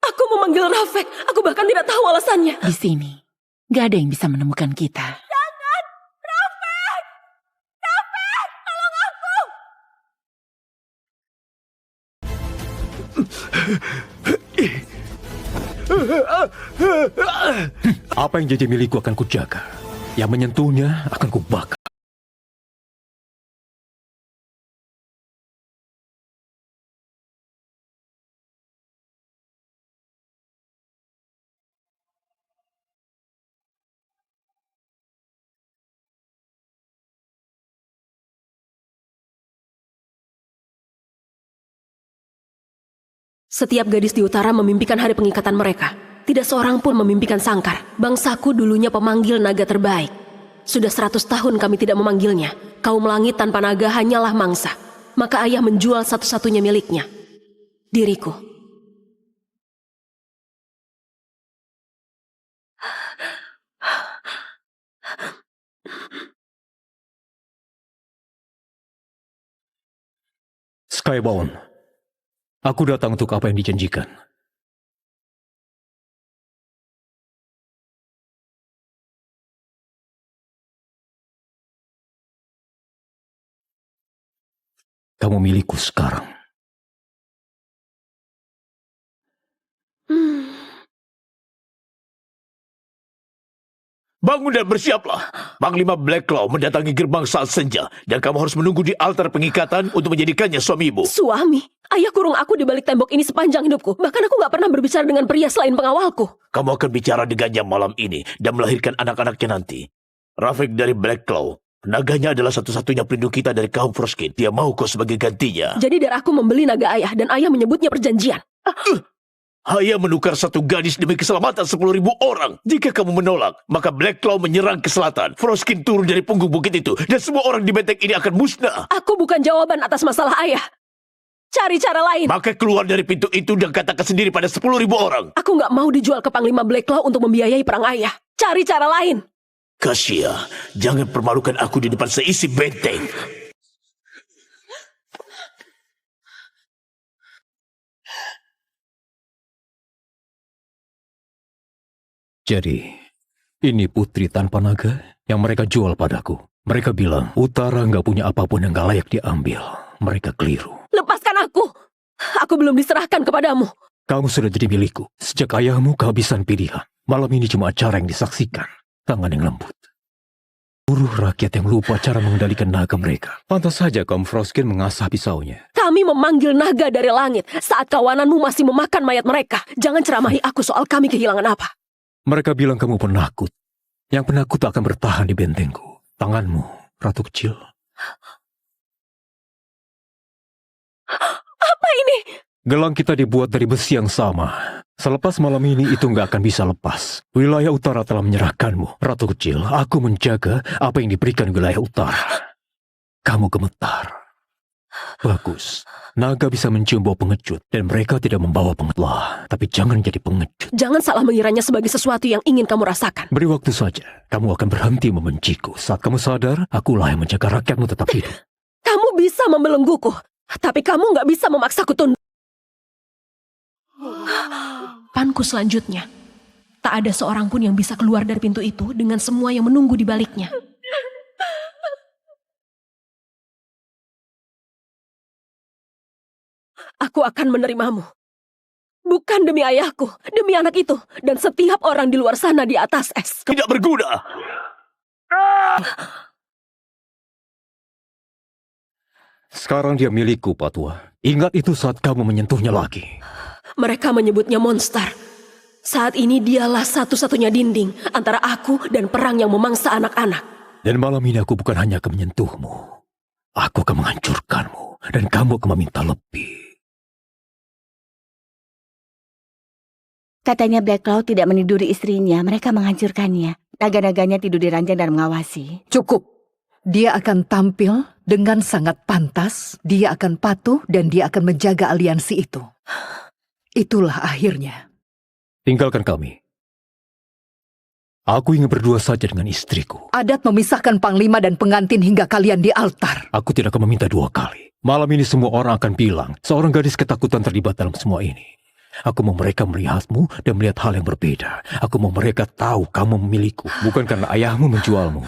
Speaker 1: Aku memanggil Rafek. Aku bahkan tidak tahu alasannya.
Speaker 8: Di sini, nggak ada yang bisa menemukan kita.
Speaker 1: Jangan! Rafek! Rafek! Tolong aku!
Speaker 2: Apa yang jadi milikku akan kujaga. Yang menyentuhnya akan kubakar.
Speaker 1: Setiap gadis di utara memimpikan hari pengikatan mereka. Tidak seorang pun memimpikan sangkar. Bangsaku dulunya pemanggil naga terbaik. Sudah 100 tahun kami tidak memanggilnya. Kaum langit tanpa naga hanyalah mangsa. Maka ayah menjual satu-satunya miliknya. Diriku.
Speaker 2: Skybound, aku datang untuk apa yang dijanjikan. Kamu milikku sekarang.
Speaker 3: Bangun dan bersiaplah. Panglima Blackclaw mendatangi gerbang saat senja. Dan kamu harus menunggu di altar pengikatan untuk menjadikannya suamimu.
Speaker 1: Suami? Ayah kurung aku di balik tembok ini sepanjang hidupku. Bahkan aku gak pernah berbicara dengan pria selain pengawalku.
Speaker 3: Kamu akan bicara dengannya malam ini dan melahirkan anak-anaknya nanti. Rafik dari Blackclaw. Naganya adalah satu-satunya pelindung kita dari kaum Froskin. Dia mau kau sebagai gantinya.
Speaker 1: Jadi darahku membeli naga ayah dan ayah menyebutnya perjanjian.
Speaker 3: Ayah menukar satu gadis demi keselamatan 10.000 orang. Jika kamu menolak, maka Blackclaw menyerang ke selatan. Froskin turun dari punggung bukit itu. Dan semua orang di benteng ini akan musnah.
Speaker 1: Aku bukan jawaban atas masalah ayah. Cari cara lain.
Speaker 3: Maka keluar dari pintu itu dan katakan sendiri pada 10.000 orang.
Speaker 1: Aku gak mau dijual ke Panglima Blackclaw untuk membiayai perang ayah. Cari cara lain.
Speaker 3: Kasia, jangan permalukan aku di depan seisi benteng.
Speaker 2: Jadi, ini putri tanpa naga yang mereka jual padaku. Mereka bilang, utara nggak punya apapun yang nggak layak diambil. Mereka keliru.
Speaker 1: Lepaskan aku. Aku belum diserahkan kepadamu.
Speaker 2: Kamu sudah jadi milikku. Sejak ayahmu kehabisan pilihan. Malam ini cuma acara yang disaksikan. Tangan yang lembut. Buruh rakyat yang lupa cara mengendalikan naga mereka. Pantas saja kaum Froskin mengasah pisaunya.
Speaker 1: Kami memanggil naga dari langit saat kawananmu masih memakan mayat mereka. Jangan ceramahi aku soal kami kehilangan apa.
Speaker 2: Mereka bilang kamu penakut. Yang penakut akan bertahan di bentengku. Tanganmu, Ratu Kecil.
Speaker 1: Apa ini?
Speaker 2: Gelang kita dibuat dari besi yang sama. Selepas malam ini itu nggak akan bisa lepas. Wilayah utara telah menyerahkanmu. Ratu Kecil, aku menjaga apa yang diberikan wilayah utara. Kamu gemetar. Bagus. Naga bisa mencium bau pengecut. Dan mereka tidak membawa pengetlah. Tapi jangan jadi pengecut.
Speaker 1: Jangan salah mengiranya sebagai sesuatu yang ingin kamu rasakan.
Speaker 2: Beri waktu saja. Kamu akan berhenti membenciku. Saat kamu sadar, akulah yang menjaga rakyatmu tetap hidup.
Speaker 1: Kamu bisa membelengguku. Tapi kamu nggak bisa memaksaku tunduk. Panku selanjutnya. Tak ada seorang pun yang bisa keluar dari pintu itu dengan semua yang menunggu di baliknya. Aku akan menerimamu. Bukan demi ayahku, demi anak itu. Dan setiap orang di luar sana di atas es.
Speaker 3: Tidak berguna.
Speaker 2: Sekarang dia milikku, Patua. Ingat itu saat kamu menyentuhnya lagi.
Speaker 1: Mereka menyebutnya monster. Saat ini dialah satu-satunya dinding antara aku dan perang yang memangsa anak-anak.
Speaker 2: Dan malam ini aku bukan hanya akan menyentuhmu. Aku akan menghancurkanmu. Dan kamu akan meminta lebih.
Speaker 4: Katanya Blackclaw tidak meniduri istrinya, mereka menghancurkannya. Naga-naganya tidur di ranjang dan mengawasi.
Speaker 5: Cukup. Dia akan tampil dengan sangat pantas, dia akan patuh, dan dia akan menjaga aliansi itu. Itulah akhirnya.
Speaker 2: Tinggalkan kami. Aku ingin berdua saja dengan istriku.
Speaker 5: Adat memisahkan panglima dan pengantin hingga kalian di altar.
Speaker 2: Aku tidak akan meminta dua kali. Malam ini semua orang akan bilang, seorang gadis ketakutan terlibat dalam semua ini. Aku mau mereka melihatmu dan melihat hal yang berbeda. Aku mau mereka tahu kamu memiliku, bukan karena ayahmu menjualmu.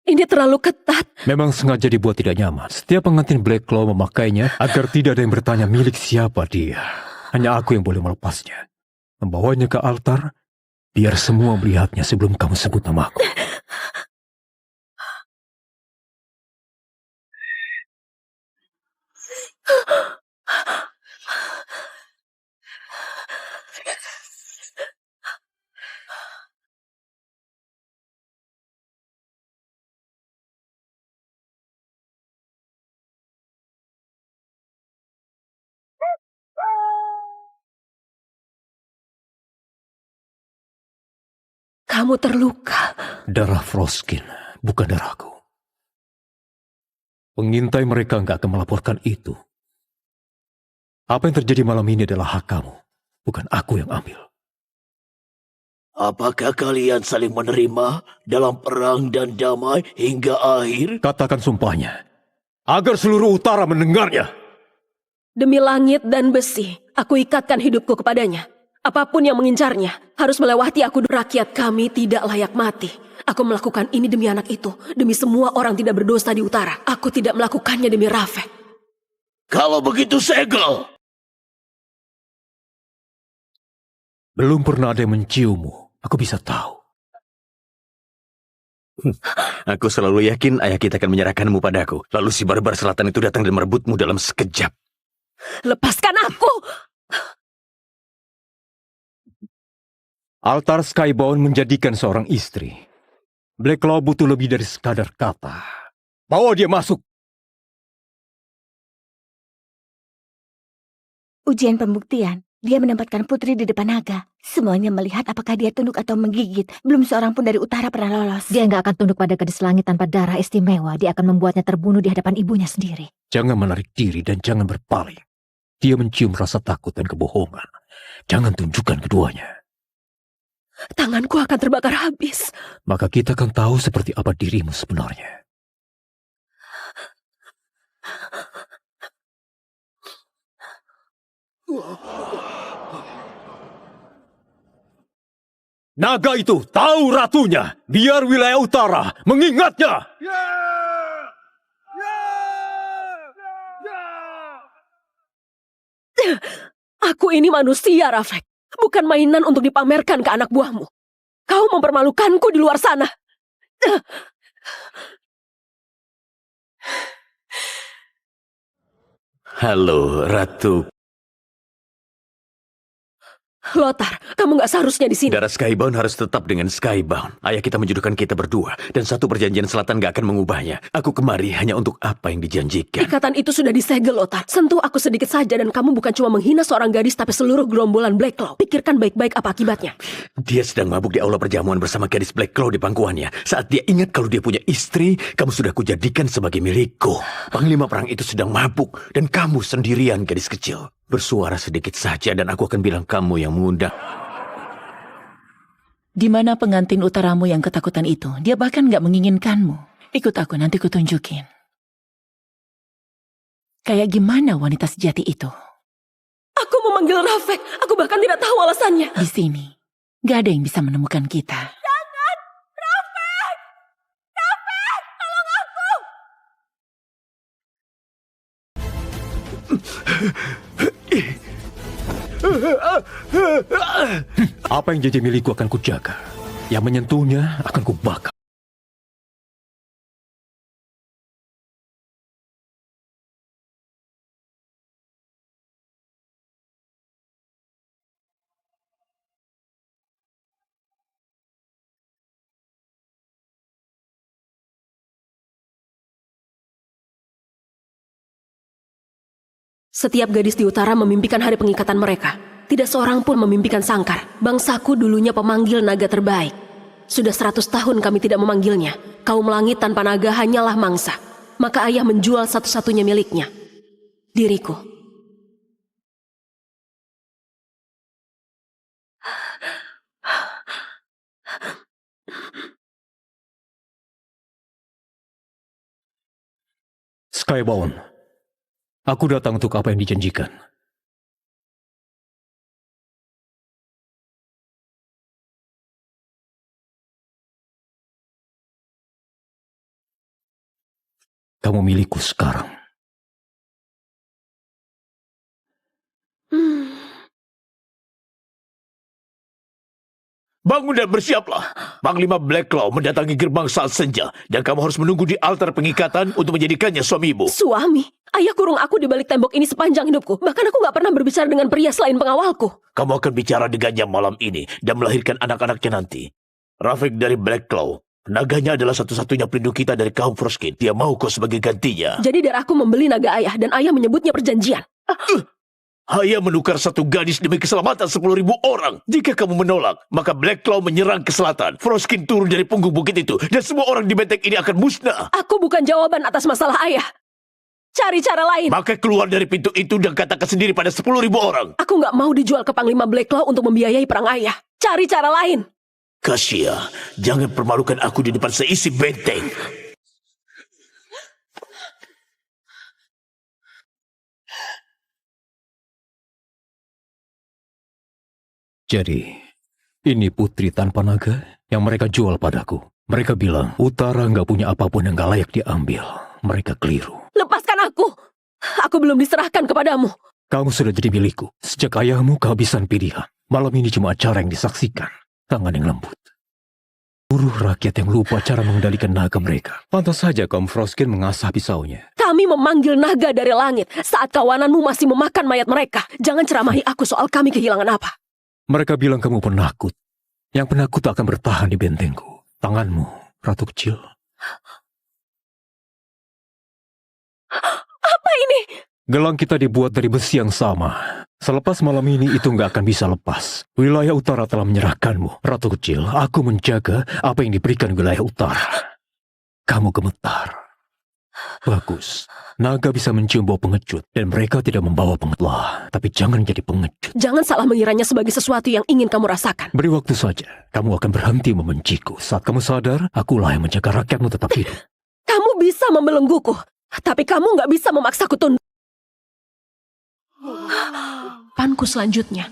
Speaker 1: Ini terlalu ketat.
Speaker 2: Memang sengaja dibuat tidak nyaman. Setiap pengantin Blackclaw memakainya agar tidak ada yang bertanya milik siapa dia. Hanya aku yang boleh melepasnya. Membawanya ke altar, biar semua melihatnya sebelum kamu sebut namaku.
Speaker 1: Kamu terluka.
Speaker 2: Darah Froskin, bukan darahku. Pengintai mereka nggak akan melaporkan itu. Apa yang terjadi malam ini adalah hak kamu, bukan aku yang ambil.
Speaker 3: Apakah kalian saling menerima dalam perang dan damai hingga akhir?
Speaker 2: Katakan sumpahnya, agar seluruh utara mendengarnya.
Speaker 1: Demi langit dan besi, aku ikatkan hidupku kepadanya. Apapun yang mengincarnya, harus melewati aku. Rakyat kami tidak layak mati. Aku melakukan ini demi anak itu, demi semua orang tidak berdosa di utara. Aku tidak melakukannya demi Rafek.
Speaker 3: Kalau begitu segel.
Speaker 2: Belum pernah ada yang menciummu. Aku bisa tahu.
Speaker 6: Aku selalu yakin ayah kita akan menyerahkanmu padaku. Lalu si barbar selatan itu datang dan merebutmu dalam sekejap.
Speaker 1: Lepaskan aku!
Speaker 2: Altar Skybound menjadikan seorang istri. Blacklaw butuh lebih dari sekadar kata. Bawa dia masuk.
Speaker 4: Ujian pembuktian. Dia menempatkan putri di depan naga. Semuanya melihat apakah dia tunduk atau menggigit. Belum seorang pun dari utara pernah lolos.
Speaker 7: Dia nggak akan tunduk pada gadis langit tanpa darah istimewa. Dia akan membuatnya terbunuh di hadapan ibunya sendiri.
Speaker 2: Jangan menarik diri dan jangan berpaling. Dia mencium rasa takut dan kebohongan. Jangan tunjukkan keduanya.
Speaker 1: Tanganku akan terbakar habis.
Speaker 2: Maka kita akan tahu seperti apa dirimu sebenarnya. Naga itu tahu ratunya. Biar wilayah utara mengingatnya.
Speaker 1: Aku ini manusia, Rafek. Bukan mainan untuk dipamerkan ke anak buahmu. Kau mempermalukanku di luar sana.
Speaker 6: Halo, Ratu.
Speaker 1: Lothar, kamu gak seharusnya di sini.
Speaker 6: Darah Skybound harus tetap dengan Skybound. Ayah kita menjodohkan kita berdua. Dan satu perjanjian selatan gak akan mengubahnya. Aku kemari hanya untuk apa yang dijanjikan.
Speaker 1: Ikatan itu sudah disegel, Lothar. Sentuh aku sedikit saja dan kamu bukan cuma menghina seorang gadis tapi seluruh gerombolan Blacklaw. Pikirkan baik-baik apa akibatnya.
Speaker 6: Dia sedang mabuk di aula perjamuan bersama gadis Blacklaw di pangkuannya. Saat dia ingat kalau dia punya istri, kamu sudah kujadikan sebagai milikku. Panglima perang itu sedang mabuk. Dan kamu sendirian, gadis kecil. Bersuara sedikit saja dan aku akan bilang kamu yang mengundang.
Speaker 8: Di mana pengantin utaramu yang ketakutan itu? Dia bahkan nggak menginginkanmu. Ikut aku, nanti kutunjukin. Kayak gimana wanita sejati itu?
Speaker 1: Aku memanggil Rafek. Aku bahkan tidak tahu alasannya.
Speaker 8: Di sini, nggak ada yang bisa menemukan kita.
Speaker 1: Jangan! Rafek! Rafek! Tolong aku!
Speaker 2: Apa yang jadi milikku akan kujaga. Yang menyentuhnya akan kubakar.
Speaker 1: Setiap gadis di utara memimpikan hari pengikatan mereka. Tidak seorang pun memimpikan Sangkar. Bangsaku dulunya pemanggil naga terbaik. Sudah 100 tahun kami tidak memanggilnya. Kaum langit tanpa naga hanyalah mangsa. Maka ayah menjual satu-satunya miliknya. Diriku.
Speaker 2: Skybound. Aku datang untuk apa yang dijanjikan. Kamu milikku sekarang.
Speaker 3: Bangun dan bersiaplah. Panglima Blacklaw mendatangi gerbang saat senja. Dan kamu harus menunggu di altar pengikatan untuk menjadikannya suamimu.
Speaker 1: Suami? Ayah kurung aku di balik tembok ini sepanjang hidupku. Bahkan aku gak pernah berbicara dengan pria selain pengawalku.
Speaker 3: Kamu akan bicara dengannya malam ini dan melahirkan anak-anaknya nanti. Rafek dari Blacklaw. Naganya adalah satu-satunya pelindung kita dari kaum Froskin. Dia mau kau sebagai gantinya.
Speaker 1: Jadi darahku membeli naga ayah dan ayah menyebutnya perjanjian.
Speaker 3: Hanya menukar satu gadis demi keselamatan 10.000 orang. Jika kamu menolak, maka Black Claw menyerang ke selatan. Froskin turun dari punggung bukit itu, dan semua orang di benteng ini akan musnah.
Speaker 1: Aku bukan jawaban atas masalah ayah. Cari cara lain.
Speaker 3: Maka keluar dari pintu itu dan katakan sendiri pada 10.000 orang.
Speaker 1: Aku nggak mau dijual ke Panglima Black Claw untuk membiayai perang ayah. Cari cara lain.
Speaker 3: Kasia, jangan permalukan aku di depan seisi benteng.
Speaker 2: Jadi, ini putri tanpa naga yang mereka jual padaku. Mereka bilang, Utara nggak punya apapun yang nggak layak diambil. Mereka keliru.
Speaker 1: Lepaskan aku. Aku belum diserahkan kepadamu.
Speaker 2: Kamu sudah jadi milikku. Sejak ayahmu kehabisan pilihan. Malam ini cuma acara yang disaksikan. Tangan yang lembut. Buruh rakyat yang lupa cara mengendalikan naga mereka. Pantas saja kaum Froskin mengasah pisaunya.
Speaker 1: Kami memanggil naga dari langit saat kawananmu masih memakan mayat mereka. Jangan ceramahi aku soal kami kehilangan apa.
Speaker 2: Mereka bilang kamu penakut. Yang penakut akan bertahan di bentengku. Tanganmu, Ratu Kecil.
Speaker 1: Apa ini?
Speaker 2: Gelang kita dibuat dari besi yang sama. Selepas malam ini itu nggak akan bisa lepas. Wilayah utara telah menyerahkanmu. Ratu Kecil, aku menjaga apa yang diberikan wilayah utara. Kamu gemetar. Bagus. Naga bisa mencium bau pengecut. Dan mereka tidak membawa pengecut. Tapi jangan jadi pengecut.
Speaker 1: Jangan salah mengiranya sebagai sesuatu yang ingin kamu rasakan.
Speaker 2: Beri waktu saja. Kamu akan berhenti membenciku. Saat kamu sadar, akulah yang menjaga rakyatmu tetap hidup.
Speaker 1: Kamu bisa membelengguku. Tapi kamu nggak bisa memaksaku tunduk. Panku selanjutnya.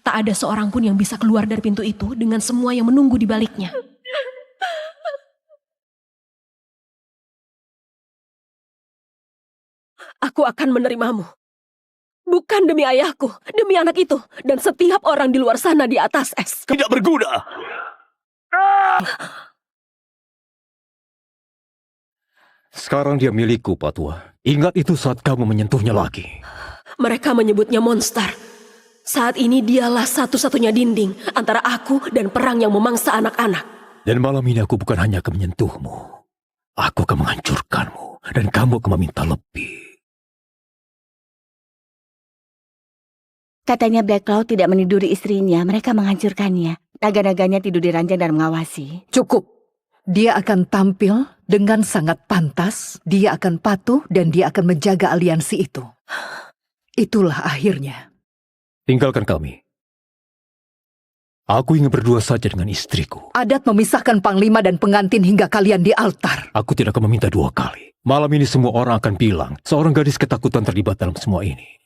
Speaker 1: Tak ada seorang pun yang bisa keluar dari pintu itu dengan semua yang menunggu di baliknya. Aku akan menerimamu. Bukan demi ayahku, demi anak itu, dan setiap orang di luar sana di atas es.
Speaker 3: Tidak berguna.
Speaker 2: Sekarang dia milikku, Patua. Ingat itu saat kamu menyentuhnya lagi.
Speaker 1: Mereka menyebutnya monster. Saat ini dialah satu-satunya dinding antara aku dan perang yang memangsa anak-anak.
Speaker 2: Dan malam ini aku bukan hanya akan menyentuhmu. Aku akan menghancurkanmu. Dan kamu akan meminta lebih.
Speaker 4: Katanya Black Claw tidak meniduri istrinya, mereka menghancurkannya. Naga-naganya tidur di ranjang dan mengawasi.
Speaker 5: Cukup. Dia akan tampil dengan sangat pantas, dia akan patuh dan dia akan menjaga aliansi itu. Itulah akhirnya.
Speaker 2: Tinggalkan kami. Aku ingin berdua saja dengan istriku.
Speaker 5: Adat memisahkan panglima dan pengantin hingga kalian di altar.
Speaker 2: Aku tidak akan meminta dua kali. Malam ini semua orang akan bilang, seorang gadis ketakutan terlibat dalam semua ini.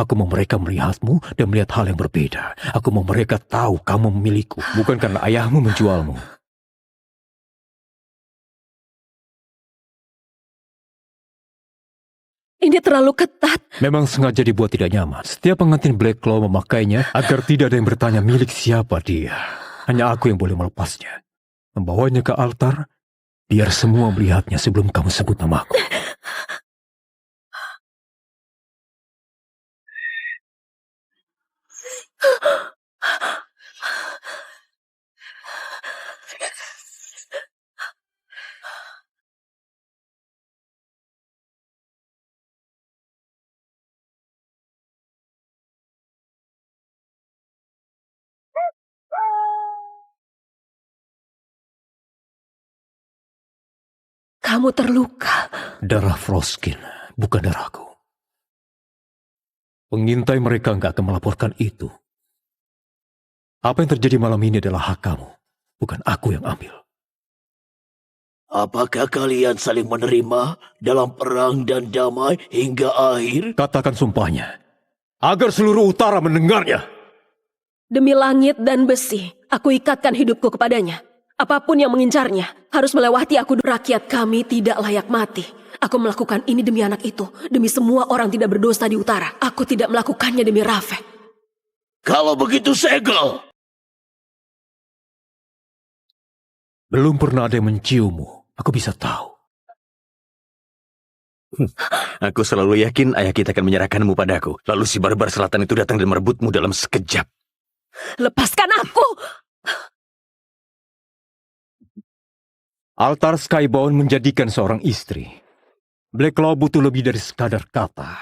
Speaker 2: Aku mau mereka melihatmu dan melihat hal yang berbeda. Aku mau mereka tahu kamu memiliku, bukan karena ayahmu menjualmu.
Speaker 1: Ini terlalu ketat.
Speaker 2: Memang sengaja dibuat tidak nyaman. Setiap pengantin Black Claw memakainya agar tidak ada yang bertanya milik siapa dia. Hanya aku yang boleh melepasnya. Membawanya ke altar, biar semua melihatnya sebelum kamu sebut namaku.
Speaker 1: Kamu terluka.
Speaker 2: Darah Froskin, bukan darahku. Pengintai mereka nggak akan melaporkan itu. Apa yang terjadi malam ini adalah hak kamu, bukan aku yang ambil.
Speaker 3: Apakah kalian saling menerima dalam perang dan damai hingga akhir?
Speaker 2: Katakan sumpahnya, agar seluruh utara mendengarnya.
Speaker 1: Demi langit dan besi, aku ikatkan hidupku kepadanya. Apapun yang mengincarnya, harus melewati aku. Rakyat kami tidak layak mati. Aku melakukan ini demi anak itu, demi semua orang tidak berdosa di utara. Aku tidak melakukannya demi Rafek.
Speaker 3: Kalau begitu segel.
Speaker 2: Belum pernah ada yang menciummu, aku bisa tahu.
Speaker 6: Aku selalu yakin ayah kita akan menyerahkanmu padaku. Lalu si barbar selatan itu datang dan merebutmu dalam sekejap.
Speaker 1: Lepaskan aku!
Speaker 2: Altar Skybound menjadikan seorang istri. Black Claw butuh lebih dari sekadar kata.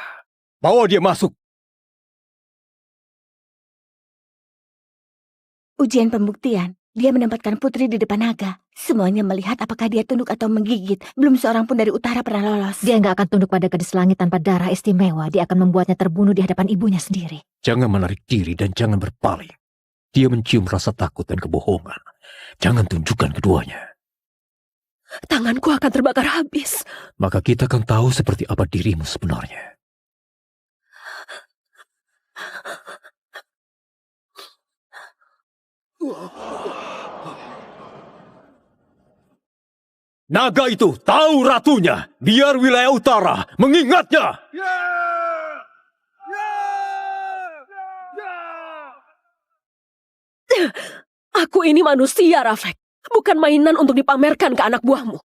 Speaker 2: Bawa dia masuk.
Speaker 4: Ujian pembuktian. Dia menempatkan putri di depan naga. Semuanya melihat apakah dia tunduk atau menggigit. Belum seorang pun dari utara pernah lolos.
Speaker 7: Dia nggak akan tunduk pada gadis langit tanpa darah istimewa. Dia akan membuatnya terbunuh di hadapan ibunya sendiri.
Speaker 2: Jangan menarik diri dan jangan berpaling. Dia mencium rasa takut dan kebohongan. Jangan tunjukkan keduanya.
Speaker 1: Tanganku akan terbakar habis.
Speaker 2: Maka kita akan tahu seperti apa dirimu sebenarnya. Naga itu tahu ratunya. Biar wilayah utara mengingatnya.
Speaker 1: Aku ini manusia, Rafek. Bukan mainan untuk dipamerkan ke anak buahmu.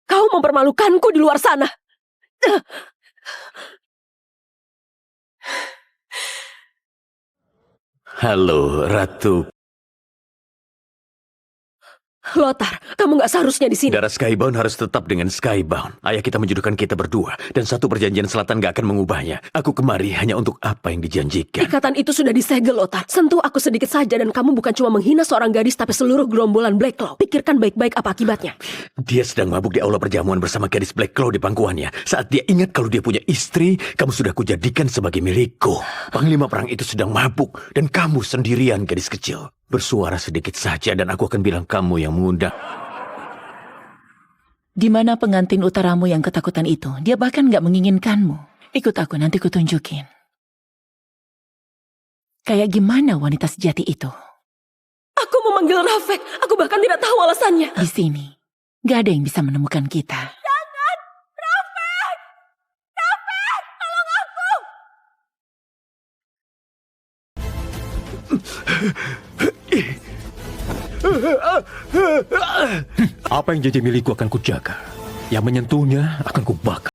Speaker 1: Kau mempermalukanku di luar sana.
Speaker 6: Halo, Ratu.
Speaker 1: Lothar, kamu gak seharusnya di sini.
Speaker 6: Darah Skybound harus tetap dengan Skybound. Ayah kita menjodohkan kita berdua, dan satu perjanjian selatan gak akan mengubahnya. Aku kemari hanya untuk apa yang dijanjikan.
Speaker 1: Ikatan itu sudah disegel, Lothar. Sentuh aku sedikit saja dan kamu bukan cuma menghina seorang gadis tapi seluruh gerombolan Blackclaw. Pikirkan baik-baik apa akibatnya.
Speaker 6: Dia sedang mabuk di aula perjamuan bersama gadis Blackclaw di pangkuannya. Saat dia ingat kalau dia punya istri, kamu sudah kujadikan sebagai milikku. Panglima perang itu sedang mabuk, dan kamu sendirian gadis kecil. Bersuara sedikit saja dan aku akan bilang kamu yang mengundang.
Speaker 8: Di mana pengantin utaramu yang ketakutan itu? Dia bahkan nggak menginginkanmu. Ikut aku, nanti kutunjukin. Kayak gimana wanita sejati itu?
Speaker 1: Aku memanggil Rafek. Aku bahkan tidak tahu alasannya.
Speaker 8: Di sini, nggak ada yang bisa menemukan kita.
Speaker 2: Apa yang jadi milikku akan kujaga. Yang menyentuhnya akan kubakar.